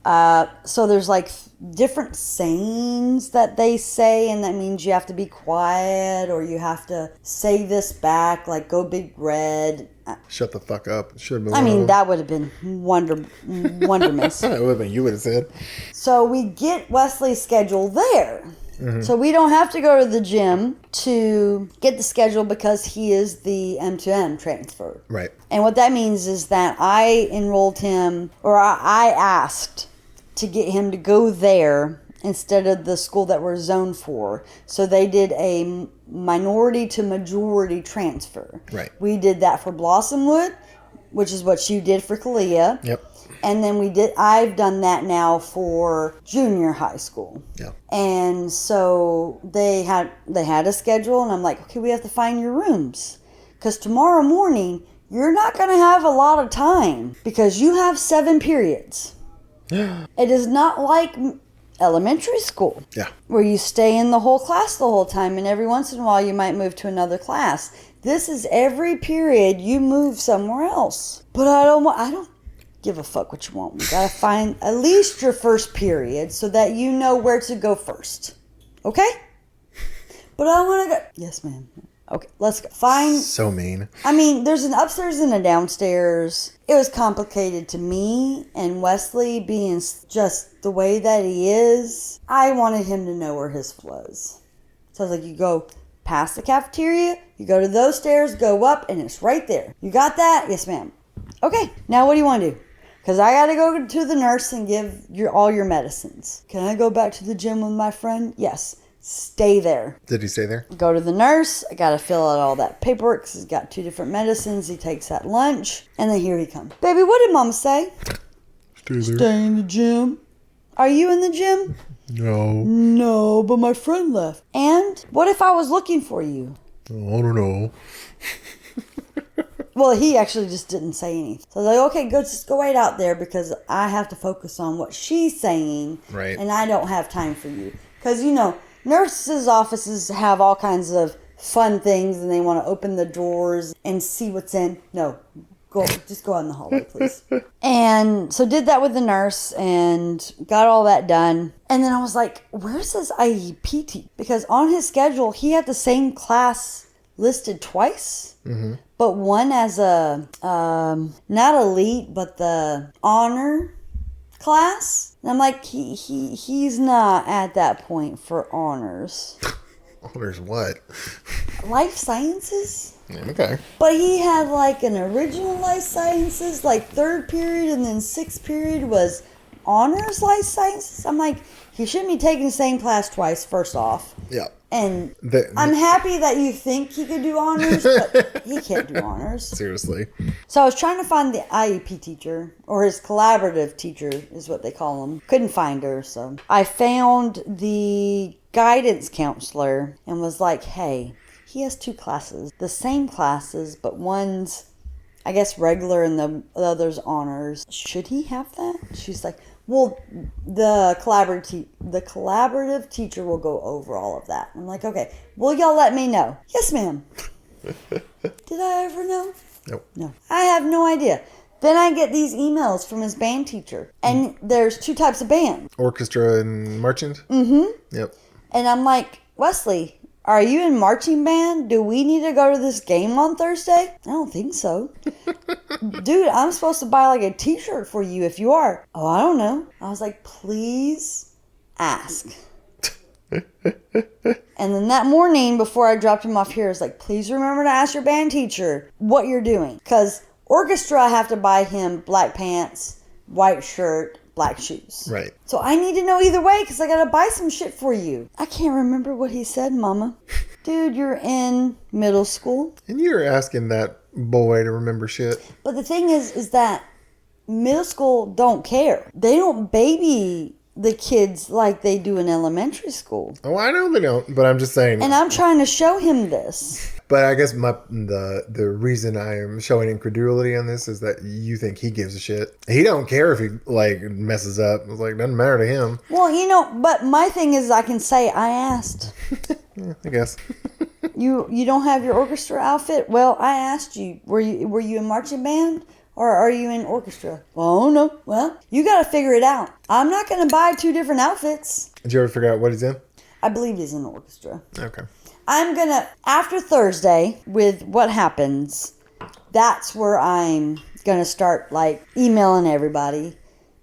so there's like different sayings that they say, and that means you have to be quiet, or you have to say this back, like go big red. Shut the fuck up. Should have been. I mean, that would have been wondermiss. It would have been, you would have said. So we get Wesley's schedule there. Mm-hmm. So we don't have to go to the gym to get the schedule, because he is the M2M transfer. Right. And what that means is that I enrolled him, or I asked to get him to go there instead of the school that we're zoned for. So they did a minority to majority transfer. Right. We did that for Blossomwood, which is what you did for Kalia. Yep. And then I've done that now for junior high school. Yeah. And so they had a schedule, and I'm like, okay, we have to find your rooms, because tomorrow morning you're not going to have a lot of time, because you have 7 periods. It is not like elementary school. Yeah. Where you stay in the whole class the whole time, and every once in a while you might move to another class. This is every period you move somewhere else. But I don't give a fuck what you want. We gotta find at least your first period so that you know where to go first. Okay? But I want to go. Yes, ma'am. Okay, let's go. Find. So mean. I mean, there's an upstairs and a downstairs. It was complicated to me, and Wesley being just the way that he is, I wanted him to know where his was. So I was like, you go past the cafeteria, you go to those stairs, go up, and it's right there. You got that? Yes, ma'am. Okay, now what do you want to do? Because I got to go to the nurse and give all your medicines. Can I go back to the gym with my friend? Yes. Stay there. Did he stay there? Go to the nurse. I got to fill out all that paperwork, because he's got 2 different medicines. He takes at lunch. And then here he comes. Baby, what did Mama say? Stay there. Stay in the gym. Are you in the gym? No. No, but my friend left. And what if I was looking for you? I don't know. Well, he actually just didn't say anything. So I was like, okay, just go wait out there, because I have to focus on what she's saying. Right. And I don't have time for you. Because, nurses' offices have all kinds of fun things, and they want to open the doors and see what's in. No, just go out in the hallway, please. And so did that with the nurse and got all that done. And then I was like, where's his IEP teacher? Because on his schedule, he had the same class listed twice. Mm-hmm. But one as a, not elite, but the honor class. And I'm like, he's not at that point for honors. Honors what? Life sciences? Okay. But he had like an original life sciences, like 3rd period, and then 6th period was honors life sciences. I'm like, he shouldn't be taking the same class twice, first off. Yeah. And I'm happy that you think he could do honors, but he can't do honors. Seriously. So I was trying to find the IEP teacher, or his collaborative teacher is what they call him. Couldn't find her, so I found the guidance counselor and was like, hey, he has 2 classes, the same classes, but one's, I guess, regular and the other's honors. Should he have that? She's like, well, the collaborative teacher will go over all of that. I'm like, okay, will y'all let me know? Yes, ma'am. Did I ever know? Nope. No. I have no idea. Then I get these emails from his band teacher. And there's 2 types of band. Orchestra and marching? Mm-hmm. Yep. And I'm like, Wesley, Are you in marching band? Do we need to go to this game on Thursday? I don't think so. Dude, I'm supposed to buy like a t-shirt for you if you are. Oh, I don't know. I was like, please ask. And then that morning before I dropped him off here, I was like, please remember to ask your band teacher what you're doing. Because orchestra, I have to buy him black pants, white shirt, black shoes. Right. So I need to know either way because I got to buy some shit for you. I can't remember what he said, Mama. Dude, you're in middle school. And you're asking that boy to remember shit. But the thing is that middle school don't care. They don't baby the kids like they do in elementary school. Oh, I know they don't, but I'm just saying. And I'm trying to show him this. But I guess the reason I am showing incredulity on this is that you think he gives a shit. He don't care if he like messes up. It's like doesn't matter to him. Well, but my thing is I can say I asked. Yeah, I guess. You don't have your orchestra outfit? Well, I asked you. Were you in marching band? Or are you in orchestra? Oh, no. Well, you got to figure it out. I'm not going to buy 2 different outfits. Did you ever figure out what he's in? I believe he's in orchestra. Okay. I'm going to, after Thursday, with what happens, that's where I'm going to start, like, emailing everybody.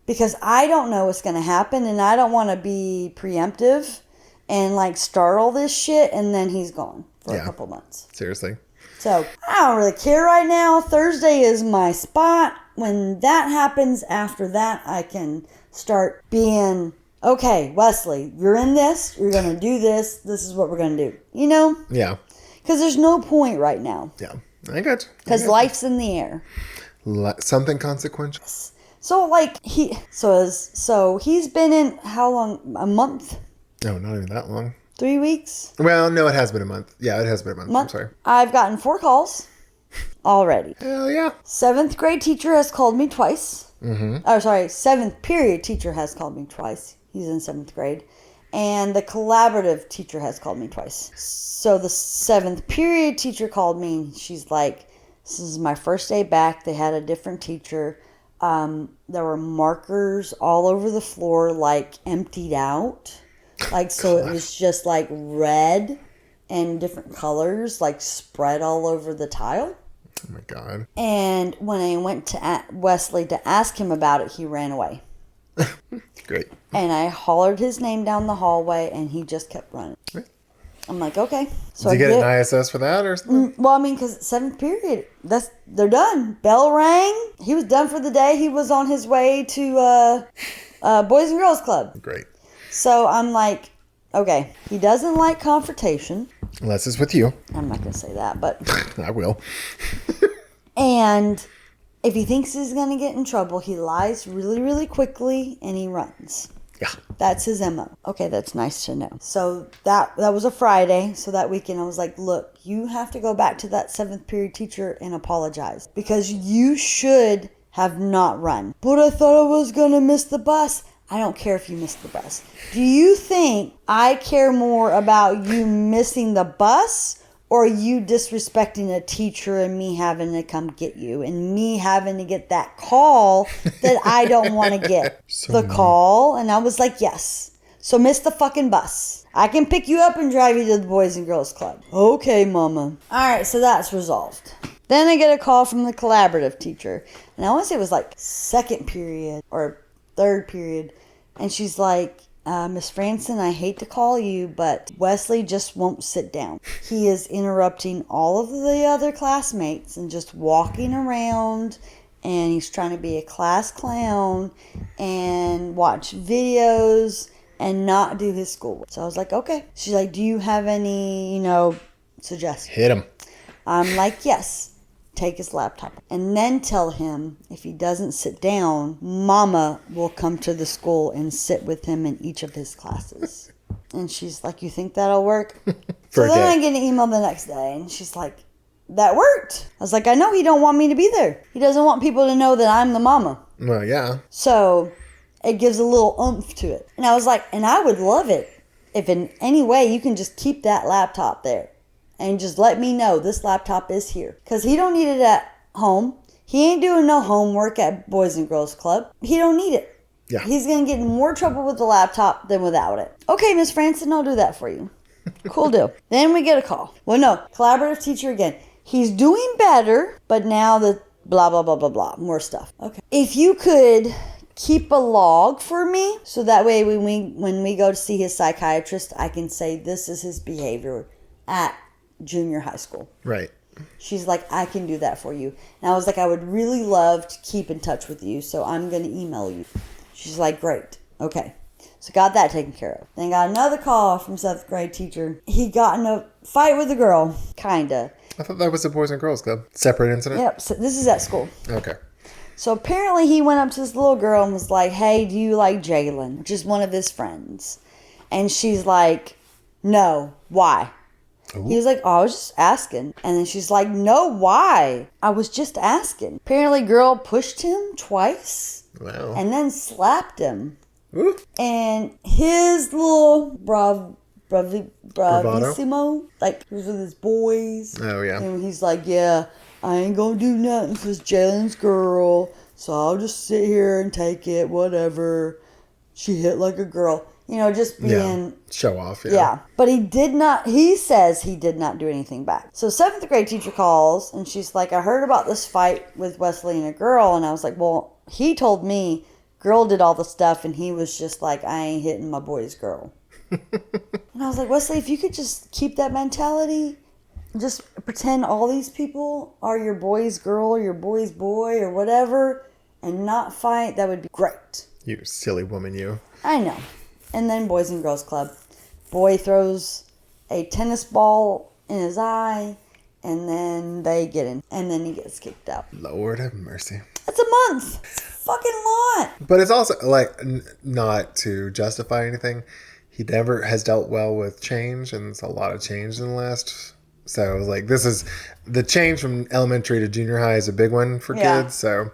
Because I don't know what's going to happen, and I don't want to be preemptive and, like, start all this shit, and then he's gone for a couple months. Seriously. So, I don't really care right now. Thursday is my spot. When that happens, after that, I can start being, okay, Wesley, you're in this. You're going to do this. This is what we're going to do. You know? Yeah. Because there's no point right now. Yeah. I got you. Because life's in the air. Something consequential. So, like, he's been in, how long? A month? No, not even that long. 3 weeks? Well, no, it has been a month. Yeah, it has been a month. I'm sorry. I've gotten 4 calls already. Hell yeah. 7th grade teacher has called me twice. Mm-hmm. Oh, sorry. 7th period teacher has called me twice. He's in 7th grade. And the collaborative teacher has called me twice. So the 7th period teacher called me. She's like, this is my first day back. They had a different teacher. There were markers all over the floor, like emptied out. Like, so it was just like red and different colors, like spread all over the tile. Oh my God. And when I went to Wesley to ask him about it, he ran away. Great. And I hollered his name down the hallway and he just kept running. Right. I'm like, okay. So Did you get an ISS for that or something? Well, I mean, because 7th period, they're done. Bell rang. He was done for the day. He was on his way to Boys and Girls Club. Great. So I'm like, okay, he doesn't like confrontation. Unless it's with you. I'm not going to say that, but. I will. And if he thinks he's going to get in trouble, he lies really, really quickly and he runs. Yeah. That's his MO. Okay, that's nice to know. So that was a Friday. So that weekend I was like, look, you have to go back to that 7th period teacher and apologize. Because you should have not run. But I thought I was going to miss the bus. I don't care if you missed the bus. Do you think I care more about you missing the bus or you disrespecting a teacher and me having to come get you and me having to get that call that I don't want to get? The call. And I was like, yes. So miss the fucking bus. I can pick you up and drive you to the Boys and Girls Club. Okay, Mama. All right, so that's resolved. Then I get a call from the collaborative teacher. And I want to say it was like 2nd period or 3rd period. And she's like, Miss Franson, I hate to call you, but Wesley just won't sit down. He is interrupting all of the other classmates and just walking around. And he's trying to be a class clown and watch videos and not do his schoolwork. So I was like, okay. She's like, do you have any, suggestions? Hit him. I'm like, yes. Take his laptop and then tell him if he doesn't sit down, Mama will come to the school and sit with him in each of his classes. And she's like, you think that'll work? So then I get an email the next day and she's like, that worked. I was like, I know he don't want me to be there. He doesn't want people to know that I'm the mama. Well, yeah. So it gives a little oomph to it. And I was like, and I would love it if in any way you can just keep that laptop there. And just let me know this laptop is here. Because he don't need it at home. He ain't doing no homework at Boys and Girls Club. He don't need it. Yeah. He's going to get in more trouble with the laptop than without it. Okay, Miss Franson, I'll do that for you. Cool deal. Then we get a call. Well, no, collaborative teacher again. He's doing better, but now the blah, blah, blah, blah, blah. More stuff. Okay. If you could keep a log for me, so that way when we go to see his psychiatrist, I can say this is his behavior at junior high school. Right. She's like, I can do that for you. And I was like, I would really love to keep in touch with you, so I'm going to email you. She's like, great. Okay. So got that taken care of. Then got another call from 7th grade teacher. He got in a fight with a girl. Kinda. I thought that was a Boys and Girls Club. Separate incident? Yep. So this is at school. Okay. So apparently he went up to this little girl and was like, hey, do you like Jalen? Which is one of his friends. And she's like, no. Why? Ooh. He was like, oh, I was just asking. And then she's like, no, why? I was just asking. Apparently girl pushed him twice. Wow. And then slapped him. Ooh. And his little bravissimo, like he was with his boys. Oh, yeah. And he's like, yeah, I ain't gonna do nothing because Jalen's girl, so I'll just sit here and take it, whatever. She hit like a girl. You know, just being... Show off, yeah. Yeah. But he says he did not do anything back. So 7th grade teacher calls, and she's like, I heard about this fight with Wesley and a girl, and I was like, well, he told me girl did all the stuff, and he was just like, I ain't hitting my boy's girl. And I was like, Wesley, if you could just keep that mentality, just pretend all these people are your boy's girl or your boy's boy or whatever, and not fight, that would be great. You silly woman, you. I know. And then Boys and Girls Club. Boy throws a tennis ball in his eye, and then they get in, and then he gets kicked out. Lord have mercy. That's a month. It's a fucking lot. But it's also, like, not to justify anything. He never has dealt well with change, and it's a lot of change in the last... So, it was like, this is... The change from elementary to junior high is a big one for kids, so,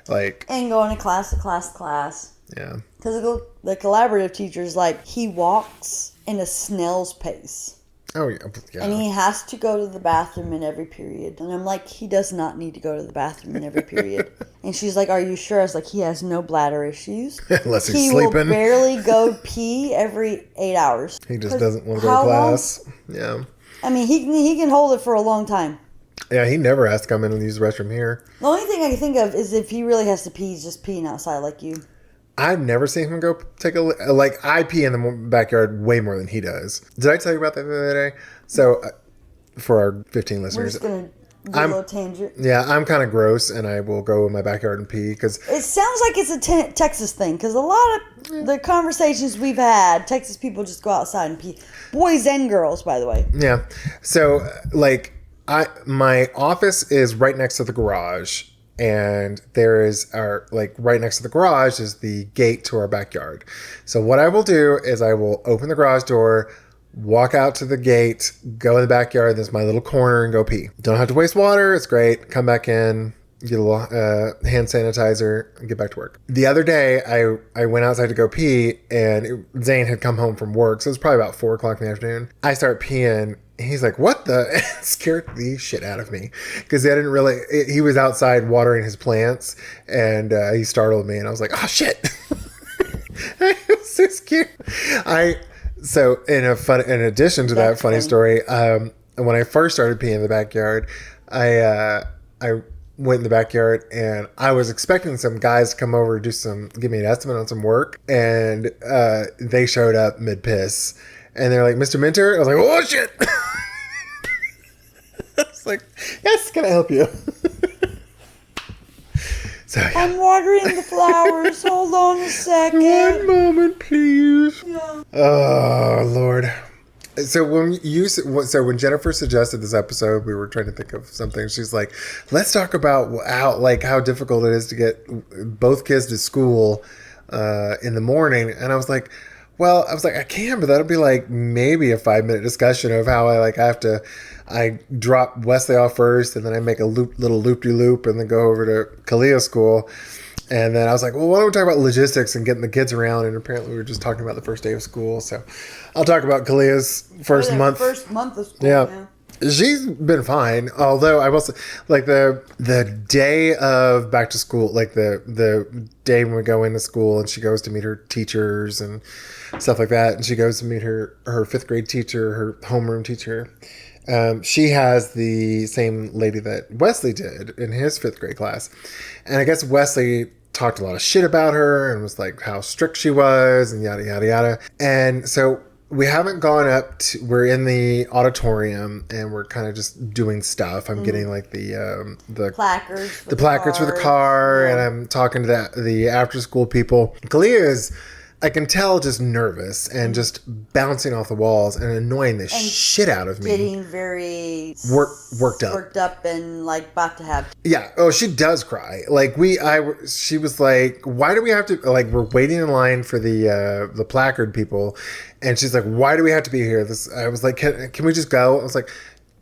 like... And going to class to class to class. Yeah. Because the collaborative teacher's like, he walks in a snail's pace. Oh, yeah. And he has to go to the bathroom in every period. And I'm like, he does not need to go to the bathroom in every period. And she's like, are you sure? I was like, he has no bladder issues. Unless he's sleeping. He sleeping. will barely go pee every 8 hours. He just doesn't want to go to class. Long? Yeah. I mean, he can hold it for a long time. Yeah, he never has to come in and use the restroom here. The only thing I can think of is if he really has to pee, he's just peeing outside like you. I've never seen him go take a... Like, I pee in the backyard way more than he does. Did I tell you about that the other day? So, for our 15 listeners... We're just going to do a little tangent. Yeah, I'm kind of gross, and I will go in my backyard and pee, because... It sounds like it's a Texas thing, because a lot of the conversations we've had, Texas people just go outside and pee. Boys and girls, by the way. Yeah. So, like, my office is right next to the garage. And there is right next to the garage is the gate to our backyard. So what I will do is I will open the garage door, walk out to the gate, go in the backyard. There's my little corner and go pee. Don't have to waste water. It's great. Come back in, get a little hand sanitizer, and get back to work. The other day, I went outside to go pee, and Zane had come home from work. So it was probably about 4 o'clock in the afternoon. I start peeing. He's like, what the? It scared the shit out of me, because he was outside watering his plants, and he startled me, and I was like, oh shit. I was so scared. So in addition to that funny story, when I first started peeing in the backyard, I went in the backyard, and I was expecting some guys to come over give me an estimate on some work, and they showed up mid piss. And they're like, Mr. Minter? I was like, oh, shit. I was like, yes, can I help you? So, yeah. I'm watering the flowers. Hold on a second. One moment, please. Yeah. Oh, Lord. So when Jennifer suggested this episode, we were trying to think of something. She's like, let's talk about how difficult it is to get both kids to school in the morning. And I was like, I can, but that'll be like maybe a 5-minute discussion of how I drop Wesley off first, and then I make a little loop-de-loop, and then go over to Kalia's school. And then I was like, well, why don't we talk about logistics and getting the kids around? And apparently we were just talking about the first day of school. So I'll talk about Kalia's first month. First month of school, yeah. She's been fine, although I will say, like the day of back to school, like the day when we go into school and she goes to meet her teachers and stuff like that, and she goes to meet her fifth grade teacher, her homeroom teacher. She has the same lady that Wesley did in his fifth grade class, and I guess Wesley talked a lot of shit about her and was like how strict she was and yada yada yada, and so. We haven't gone up to, we're in the auditorium and we're kind of just doing stuff. I'm getting like the placards for the car, and I'm talking to the after school people. Kalia is, I can tell, just nervous and just bouncing off the walls and annoying the shit out of me. Getting very worked up. Worked up and like about to have. Yeah. Oh, she does cry. Like she was like, why do we have to, like, we're waiting in line for the placard people. And she's like, why do we have to be here? I was like, can we just go? I was like,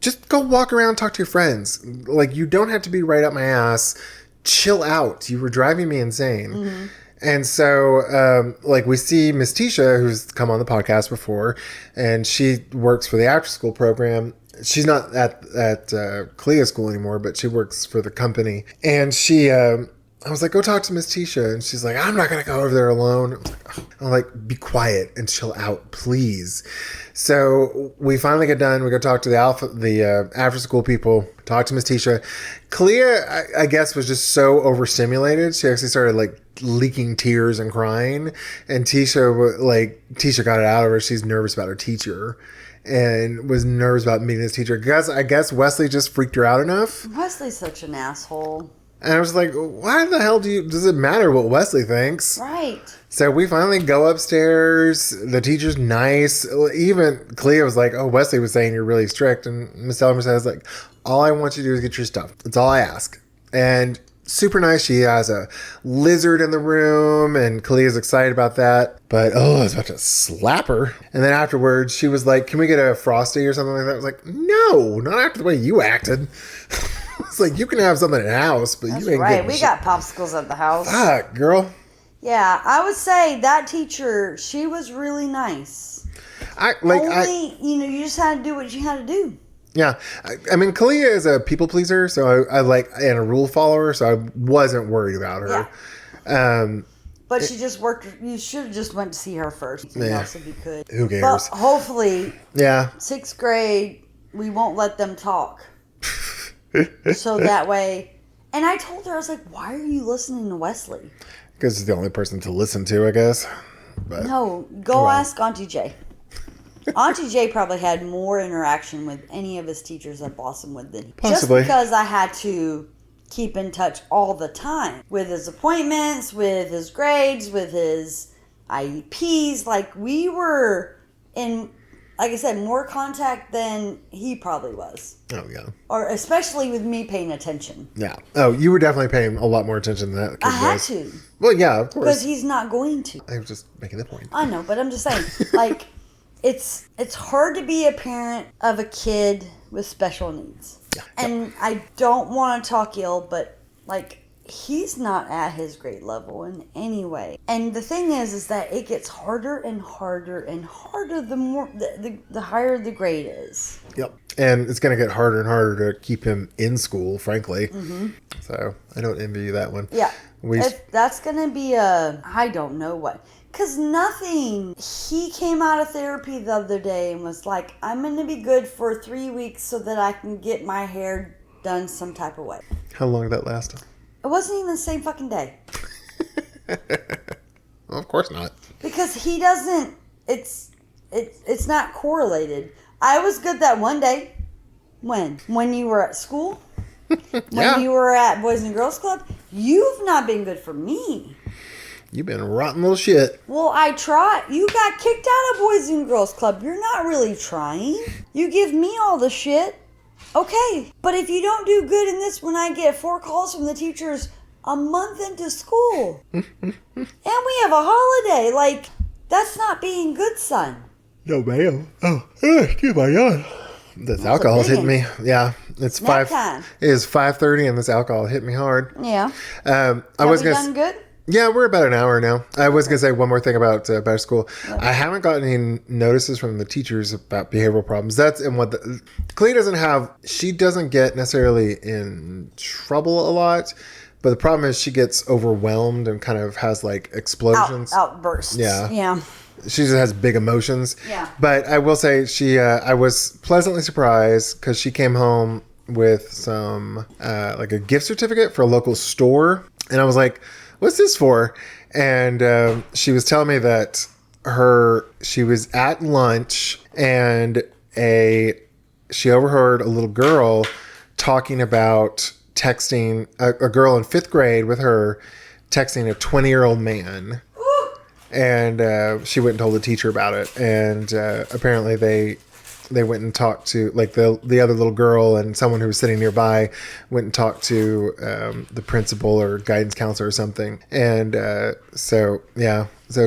just go walk around, talk to your friends. Like, you don't have to be right up my ass. Chill out. You were driving me insane. Mm-hmm. And so, like, we see Miss Tisha, who's come on the podcast before, and she works for the after-school program. She's not at Clea school anymore, but she works for the company. And I was like, go talk to Miss Tisha. And she's like, I'm not going to go over there alone. I'm like, be quiet and chill out, please. So we finally get done. We go talk to the after-school people, talk to Miss Tisha. Clea, I guess, was just so overstimulated. She actually started, like, leaking tears and crying. And Tisha got it out of her. She's nervous about her teacher and was nervous about meeting his teacher. I guess Wesley just freaked her out enough. Wesley's such an asshole. And I was like, why the hell does it matter what Wesley thinks? Right. So we finally go upstairs. The teacher's nice. Even Clea was like, oh, Wesley was saying you're really strict. And Miss Elmer says, like, all I want you to do is get your stuff. That's all I ask. And super nice. She has a lizard in the room, and Clea's excited about that. But, I was about to slap her. And then afterwards, she was like, can we get a Frosty or something like that? I was like, no, not after the way you acted. It's like, you can have something in the house, but that's you ain't right. We got popsicles at the house. Fuck, girl. Yeah, I would say that teacher, she was really nice. You just had to do what you had to do. Yeah. I mean, Clea is a people pleaser, so I like, and a rule follower, so I wasn't worried about her. Yeah. But she just worked. You should have just went to see her first. Else if you could. Who cares? But hopefully, yeah. 6th grade, we won't let them talk. So that way, and I told her, I was like, why are you listening to Wesley? Because he's the only person to listen to, I guess. But no, go ask Auntie J. Auntie J probably had more interaction with any of his teachers at Blossom Wood than he. Possibly. Just because I had to keep in touch all the time with his appointments, with his grades, with his IEPs. Like, we were in, like I said, more contact than he probably was. Oh, yeah. Or especially with me paying attention. Yeah. Oh, you were definitely paying a lot more attention than that. I had to. Well, yeah, of course. Because he's not going to. I was just making the point. I know, but I'm just saying, like, it's hard to be a parent of a kid with special needs. Yeah. And I don't want to talk ill, but, like, he's not at his grade level in any way. And the thing is that it gets harder and harder and harder the more the higher the grade is. Yep. And it's going to get harder and harder to keep him in school, frankly. Mm-hmm. So I don't envy you that one. Yeah. If that's going to be I don't know what. Because nothing. He came out of therapy the other day and was like, I'm going to be good for 3 weeks so that I can get my hair done some type of way. How long did that last? It wasn't even the same fucking day. Well, of course not. Because he doesn't, it's not correlated. I was good that one day. When? When you were at school? When you were at Boys and Girls Club? You've not been good for me. You've been rotten little shit. Well, I tried. You got kicked out of Boys and Girls Club. You're not really trying. You give me all the shit. Okay, but if you don't do good in this, when I get 4 calls from the teachers a month into school, and we have a holiday, like, that's not being good, son. No, ma'am. Oh, excuse my God. This alcohol's hitting me. Yeah, it's Nap time. It is 5:30, and this alcohol hit me hard. Yeah. I was gonna done good. Yeah, we're about an hour now. I was going to say one more thing about better school. I haven't gotten any notices from the teachers about behavioral problems. That's and what Clea doesn't have. She doesn't get necessarily in trouble a lot, but the problem is she gets overwhelmed and kind of has like explosions, outbursts. Yeah. She just has big emotions. Yeah. But I will say I was pleasantly surprised because she came home with some like a gift certificate for a local store, and I was like, what's this for? And she was telling me that she was at lunch and she overheard a little girl talking about texting a girl in 5th grade with her texting a 20-year-old man. And she went and told the teacher about it. And apparently they went and talked to like the other little girl, and someone who was sitting nearby went and talked to the principal or guidance counselor or something. And so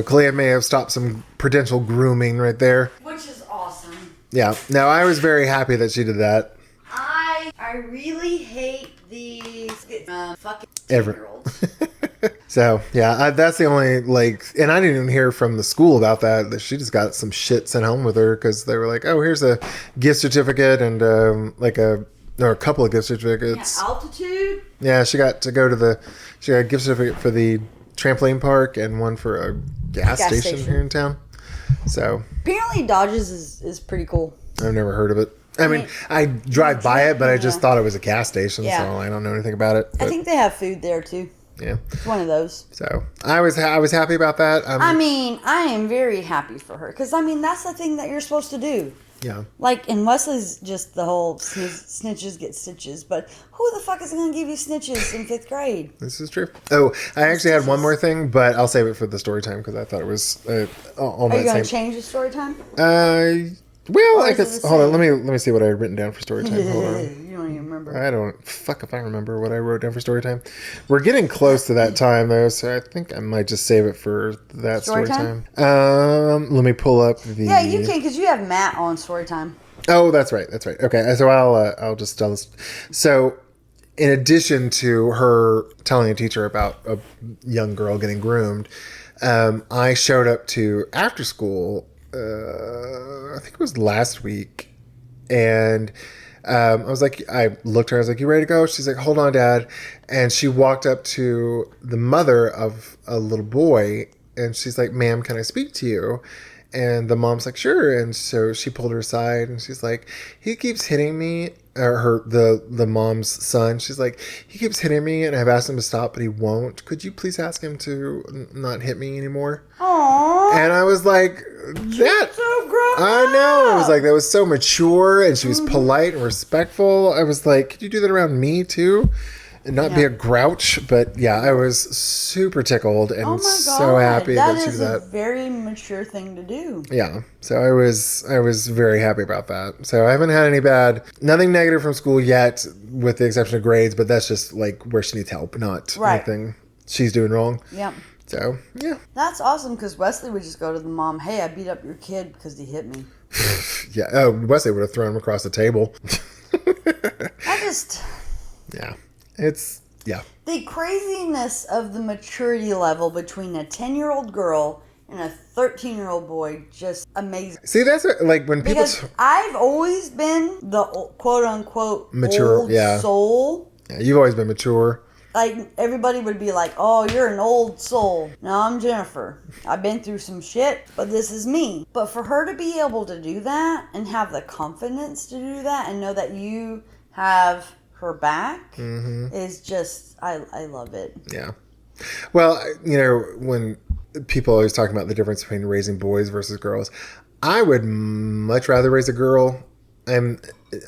Clea may have stopped some potential grooming right there, Which is awesome. Yeah. Now I was very happy that she did that. I really hate these fucking 10-year-olds. So yeah, that's the only and I didn't even hear from the school about that. She just got some shit sent home with her because they were like, "Oh, here's a gift certificate and a couple of gift certificates." Yeah, altitude. Yeah, she got a gift certificate for the trampoline park and one for a gas station here in town. So apparently, Dodge's is pretty cool. I've never heard of it. I mean, I drive by it, but I just thought it was a gas station, so I don't know anything about it. I think they have food there too. Yeah, it's one of those. So I was happy about that. I am very happy for her because that's the thing that you're supposed to do. Yeah. And Wesley's just the whole snitches get stitches, but who the fuck is going to give you snitches in 5th grade? This is true. Oh, I actually had one more thing, but I'll save it for the story time because I thought it was all Are you going to change the story time? Well, I guess. Hold on. Let me see what I had written down for story time. Hold on. You don't even remember. I don't. Fuck if I remember what I wrote down for story time. We're getting close to that time though, so I think I might just save it for that story time. Let me pull up the. Yeah, you can because you have Matt on story time. Oh, that's right. That's right. Okay, so I'll just tell this. So, in addition to her telling a teacher about a young girl getting groomed, I showed up to after school. I think it was last week, and I was like, I looked at her, I was like, "You ready to go?" She's like, "Hold on, Dad," and she walked up to the mother of a little boy, and she's like, "Ma'am, can I speak to you?" And the mom's like, "Sure," and so she pulled her aside, and she's like, "He keeps hitting me." Or the mom's son. She's like, "He keeps hitting me, and I've asked him to stop, but he won't. Could you please ask him to not hit me anymore?" Aww. And I was like, "That so grown I know." I was like, that was so mature, and she was polite and respectful. I was like, "Could you do that around me too?" And not be a grouch, but yeah, I was super tickled and so happy that she did that. That is a very mature thing to do. Yeah, so I was very happy about that. So I haven't had nothing negative from school yet, with the exception of grades. But that's just like where she needs help, not anything she's doing wrong. Yeah. So yeah, that's awesome because Wesley would just go to the mom, "Hey, I beat up your kid because he hit me." Yeah. Oh, Wesley would have thrown him across the table. Yeah. It's, the craziness of the maturity level between a 10-year-old girl and a 13-year-old boy, just amazing. See, that's like when people... Because I've always been the quote-unquote mature old soul. Yeah, you've always been mature. Like, everybody would be like, "Oh, you're an old soul." No, I'm Jennifer. I've been through some shit, but this is me. But for her to be able to do that and have the confidence to do that and know that you have her back is just, I love it. Yeah. Well, when people always talk about the difference between raising boys versus girls, I would much rather raise a girl. I'm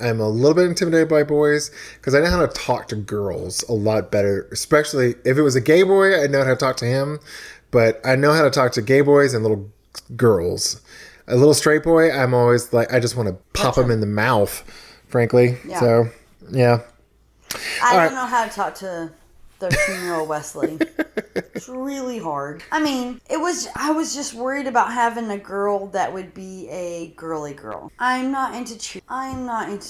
a little bit intimidated by boys because I know how to talk to girls a lot better, especially if it was a gay boy. I know how to talk to him, but I know how to talk to gay boys and little girls. A little straight boy, I'm always like, I just want to pop him in the mouth, frankly. Yeah. So, yeah. I don't know how to talk to 13-year-old Wesley. It's really hard. I mean, I was just worried about having a girl that would be a girly girl. I'm not into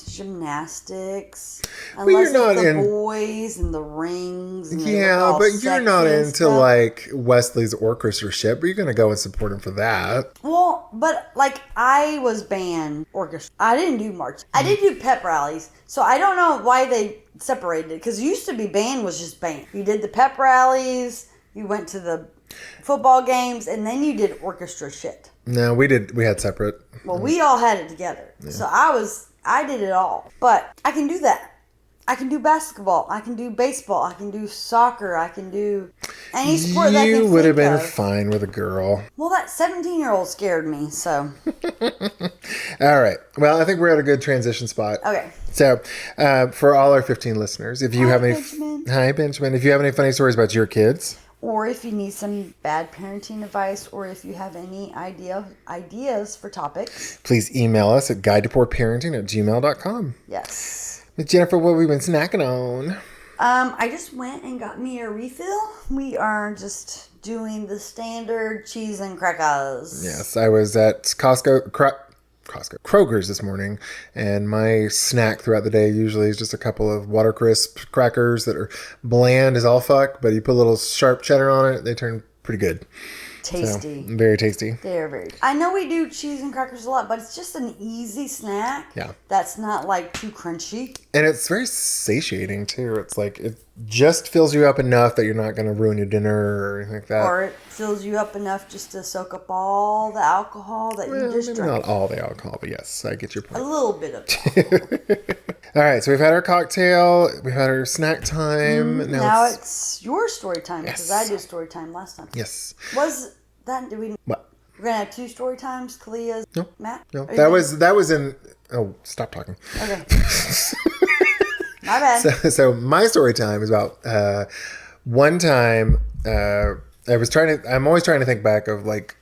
gymnastics. Unless it's the boys and the rings. And yeah, but you're not into like Wesley's orchestraship. You're going to go and support him for that. Well, but like I was band orchestra. I didn't do march. I did do pep rallies. So I don't know why they separated it. Because it used to be band was just band. You did the pep rallies. You went to the football games, and then you did orchestra shit. No, we had separate. Well, we all had it together. Yeah. So I did it all. But I can do that. I can do basketball. I can do baseball. I can do soccer. I can do any sport that I can think of. You would have been fine with a girl. Well, that 17-year-old scared me, so. All right. Well, I think we're at a good transition spot. Okay. So, for all our 15 listeners, if you have any... Hi, Benjamin. If you have any funny stories about your kids... Or if you need some bad parenting advice, or if you have any ideas for topics, please email us at guidetopoorparenting@gmail.com. Yes. Miss Jennifer, what have we been snacking on? I just went and got me a refill. We are just doing the standard cheese and crackers. Yes, I was at Kroger's this morning, and my snack throughout the day usually is just a couple of Watercrisp crackers that are bland as all fuck, but you put a little sharp cheddar on it, they turn pretty good. Tasty. So, very tasty. They're very I know we do cheese and crackers a lot, but it's just an easy snack. Yeah. That's not like too crunchy. And it's very satiating too. It's like it just fills you up enough that you're not going to ruin your dinner or anything like that. Or it fills you up enough just to soak up all the alcohol that you just drank. Not all the alcohol, but yes, I get your point. A little bit of alcohol. All right, so we've had our cocktail, we've had our snack time. Now it's your story time, because I did story time last time. Yes. Did we? What? We're gonna have two story times. Kalia's, no, Matt. No, that was in. Oh, stop talking. Okay. My bad. So my story time is about one time. I'm always trying to think back of like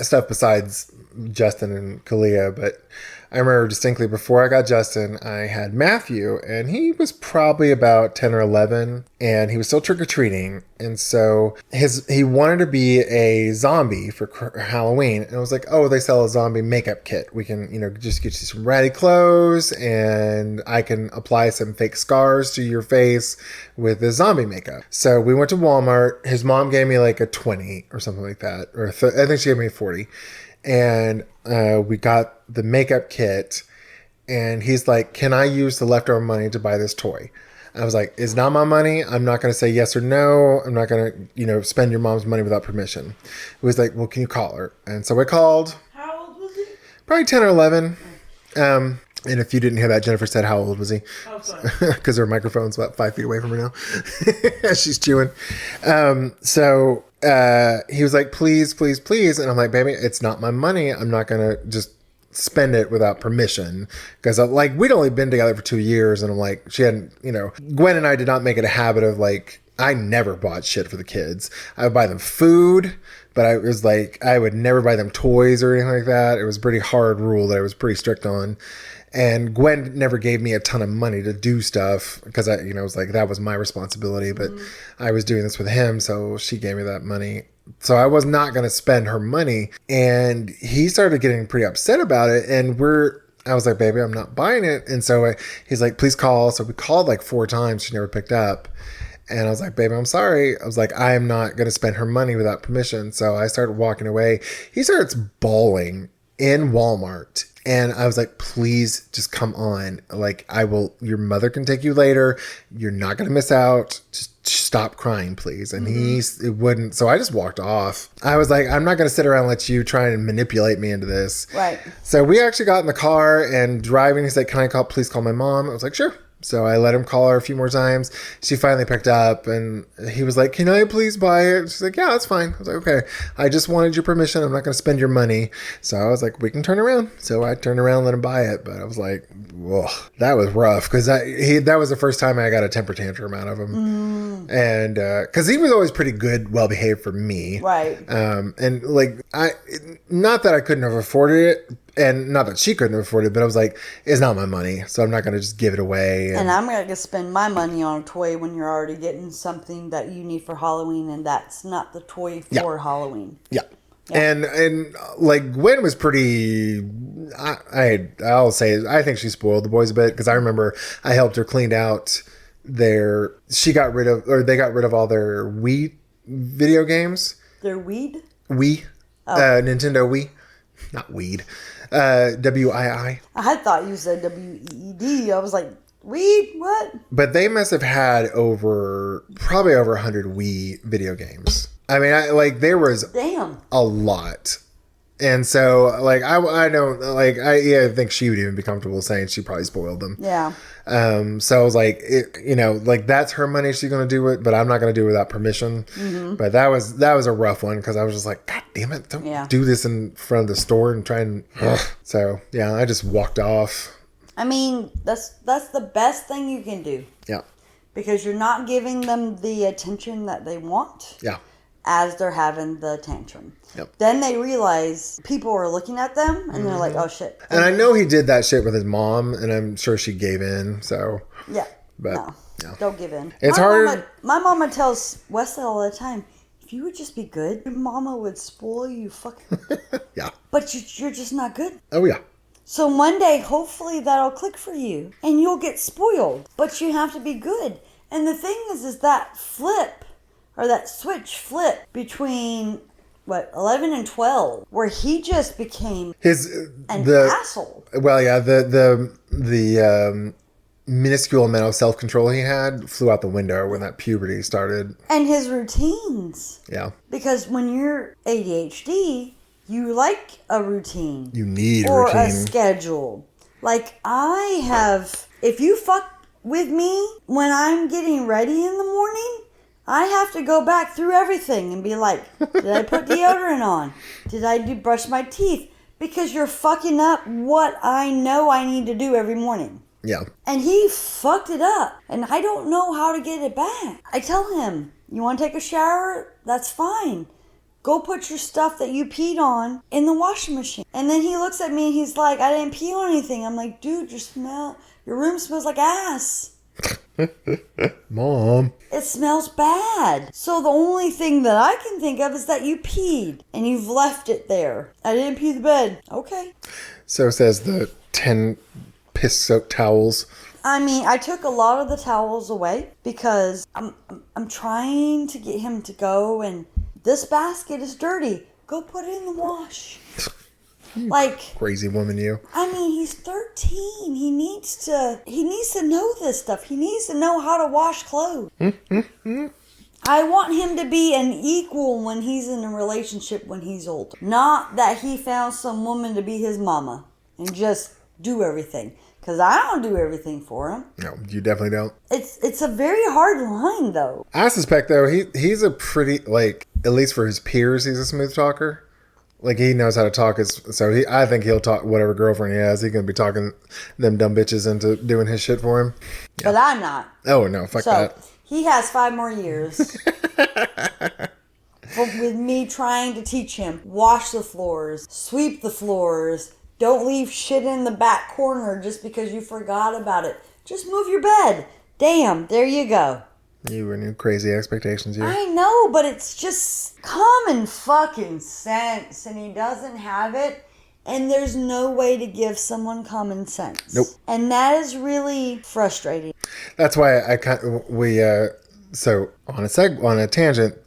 stuff besides Justin and Kalia, but I remember distinctly before I got Justin, I had Matthew, and he was probably about 10 or 11, and he was still trick-or-treating, and so he wanted to be a zombie for Halloween, and I was like, oh, they sell a zombie makeup kit. We can, just get you some ratty clothes, and I can apply some fake scars to your face with the zombie makeup. So we went to Walmart. His mom gave me like a 20 or something like that, or I think she gave me a 40. And we got the makeup kit, and he's like, can I use the leftover money to buy this toy? I was like, it's not my money. I'm not going to say yes or no. I'm not going to, spend your mom's money without permission. He was like, well, can you call her? And so I called. How old was he? Probably 10 or 11. And if you didn't hear that, Jennifer said, how old was he? Oh, sorry. Because her microphone's about 5 feet away from her now. She's chewing. So he was like, please, please, please. And I'm like, baby, it's not my money. I'm not going to just spend it without permission. Because we'd only been together for 2 years. And I'm like, she hadn't, Gwen and I did not make it a habit of I never bought shit for the kids. I would buy them food, but I would never buy them toys or anything like that. It was a pretty hard rule that I was pretty strict on. And Gwen never gave me a ton of money to do stuff because I was like, that was my responsibility, but I was doing this with him. So she gave me that money. So I was not going to spend her money. And he started getting pretty upset about it. And I was like, baby, I'm not buying it. And so he's like, please call. So we called 4 times. She never picked up. And I was like, baby, I'm sorry. I was like, I am not going to spend her money without permission. So I started walking away. He starts bawling in Walmart. And I was like, please just come on. Your mother can take you later. You're not going to miss out. Just stop crying, please. And it wouldn't. So I just walked off. I was like, I'm not going to sit around and let you try and manipulate me into this. Right. So we actually got in the car and driving. He's like, can I please call my mom? I was like, sure. So I let him call her a few more times. She finally picked up, and he was like, can I please buy it? She's like, yeah, that's fine. I was like, okay. I just wanted your permission. I'm not going to spend your money. So I was like, we can turn around. So I turned around and let him buy it. But I was like, whoa, that was rough. Because that was the first time I got a temper tantrum out of him. And because he was always pretty good, well-behaved for me. Right. And not that I couldn't have afforded it And not that she couldn't afford it, but I was like, it's not my money, so I'm not going to just give it away. And I'm going to spend my money on a toy when you're already getting something that you need for Halloween, and that's not the toy for Halloween. Yeah. And like Gwen was pretty. I'll say I think she spoiled the boys a bit, because I remember I helped her clean out their. They got rid of all their Wii video games. Their weed. Wii, Nintendo Wii, not weed. WII. I thought you said WEED. I was like, weed? What? But they must have had probably over 100 Wii video games. I mean, there was a lot. And so, like, I don't, like, I think she would even be comfortable saying she probably spoiled them. Yeah. So I was like, like, that's her money, she's going to do it, but I'm not going to do it without permission. Mm-hmm. But that was a rough one, because I was just like, God damn it, don't do this in front of the store and try and, So, yeah, I just walked off. I mean, that's the best thing you can do. Yeah. Because you're not giving them the attention that they want. Yeah. As they're having the tantrum. Yep. Then they realize people are looking at them, and they're like, oh, shit. And I know he did that shit with his mom, and I'm sure she gave in, so. Yeah. But, no. Yeah. Don't give in. It's hard. My mama tells Wesley all the time, if you would just be good, your mama would spoil you fucking. Yeah. But you're just not good. Oh, yeah. So one day, hopefully, that'll click for you, and you'll get spoiled. But you have to be good. And the thing is that flip, or that switch flip between, 11 and 12, where he just became an asshole. Well, yeah, the minuscule amount of self-control he had flew out the window when that puberty started. And his routines. Yeah. Because when you're ADHD, you like a routine. You need a routine. Or a schedule. Like, if you fuck with me when I'm getting ready in the morning, I have to go back through everything and be like, did I put deodorant on? Did I brush my teeth? Because you're fucking up what I know I need to do every morning. Yeah. And he fucked it up. And I don't know how to get it back. I tell him, you want to take a shower? That's fine. Go put your stuff that you peed on in the washing machine. And then he looks at me and he's like, I didn't pee on anything. I'm like, dude, your room smells like ass. Mom. It smells bad. So the only thing that I can think of is that you peed and you've left it there. I didn't pee the bed. Okay. So says the 10 piss-soaked towels. I mean, I took a lot of the towels away because I'm trying to get him to go, and this basket is dirty. Go put it in the wash. Like, crazy woman, you. I mean, he's 13. He needs to know this stuff. He needs to know how to wash clothes. I want him to be an equal when he's in a relationship when he's older. Not that he found some woman to be his mama and just do everything. Because I don't do everything for him. No, you definitely don't. It's a very hard line, though. I suspect, though, he's a pretty, like, at least for his peers, he's a smooth talker. Like, he knows how to talk. I think he'll talk whatever girlfriend he has. He's going to be talking them dumb bitches into doing his shit for him. Yeah. But I'm not. Oh, no. Fuck that. He has 5 more years. With me trying to teach him. Wash the floors. Sweep the floors. Don't leave shit in the back corner just because you forgot about it. Just move your bed. Damn, there you go. You and your crazy expectations here. I know, but it's just common fucking sense, and he doesn't have it, and there's no way to give someone common sense. Nope. And that is really frustrating. That's why so on a tangent,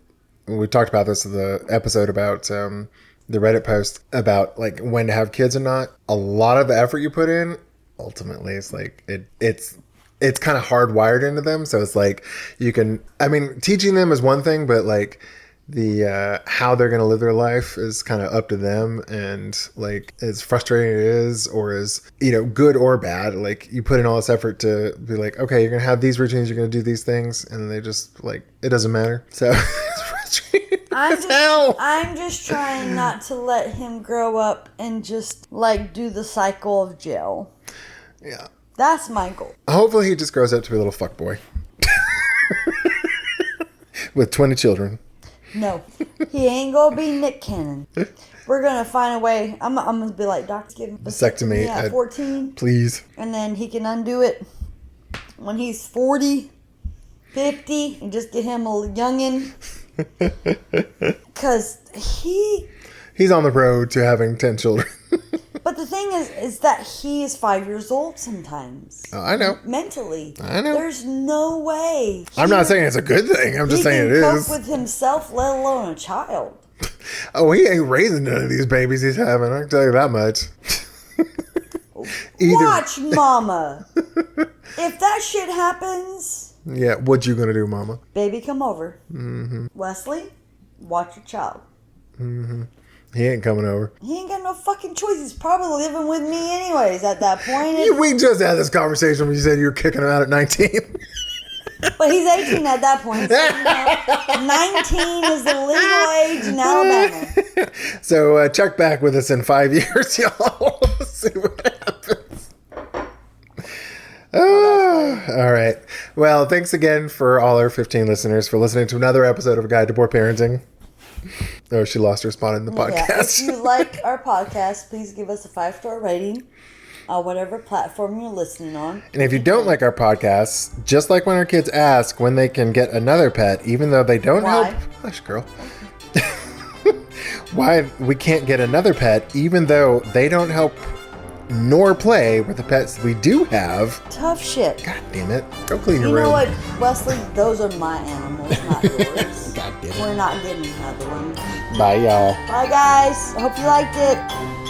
we talked about this in the episode about the Reddit post about like when to have kids or not. A lot of the effort you put in, ultimately, it's like it's kind of hardwired into them. So it's like teaching them is one thing, but like the how they're going to live their life is kind of up to them. And like as frustrating it is, or as good or bad, like you put in all this effort to be like, okay, you're going to have these routines, you're going to do these things, and they just like it doesn't matter. So it's frustrating. I'm just trying not to let him grow up and just like do the cycle of jail. Yeah. That's my goal. Hopefully he just grows up to be a little fuckboy. With 20 children. No, he ain't gonna be Nick Cannon. We're gonna find a way. I'm gonna be like, Doc's giving vasectomy at 14. Please. And then he can undo it when he's 40, 50, and just get him a youngin'. Because he's on the road to having 10 children. But the thing is that he is 5 years old sometimes. Oh, I know. Mentally. I know. There's no way. I'm not saying it's a good thing. I'm just saying it is. He can cope with himself, let alone a child. Oh, he ain't raising none of these babies he's having. I can tell you that much. Watch, Mama. If that shit happens... Yeah, what you gonna do, Mama? Baby, come over. Mm-hmm. Wesley, watch your child. Mm-hmm. He ain't coming over. He ain't got no fucking choice. He's probably living with me anyways at that point. We just had this conversation when you said you were kicking him out at 19. But he's 18 at that point. So, 19 is the legal age in Alabama. So check back with us in 5 years, y'all. See what happens. All right. Well, thanks again for all our 15 listeners for listening to another episode of A Guide to Poor Parenting. Oh, she lost her spot in the podcast. Yeah, if you like our podcast, please give us a 5-star rating on whatever platform you're listening on. And if you don't like our podcasts, just like when our kids ask when they can get another pet, even though they don't help... Hush, girl. Why we can't get another pet, even though they don't help nor play with the pets we do have. Tough shit. God damn it. Go clean your room. You know what, Wesley? Those are my animals, not yours. God damn it. We're not getting another one. Bye, y'all. Bye, guys. I hope you liked it.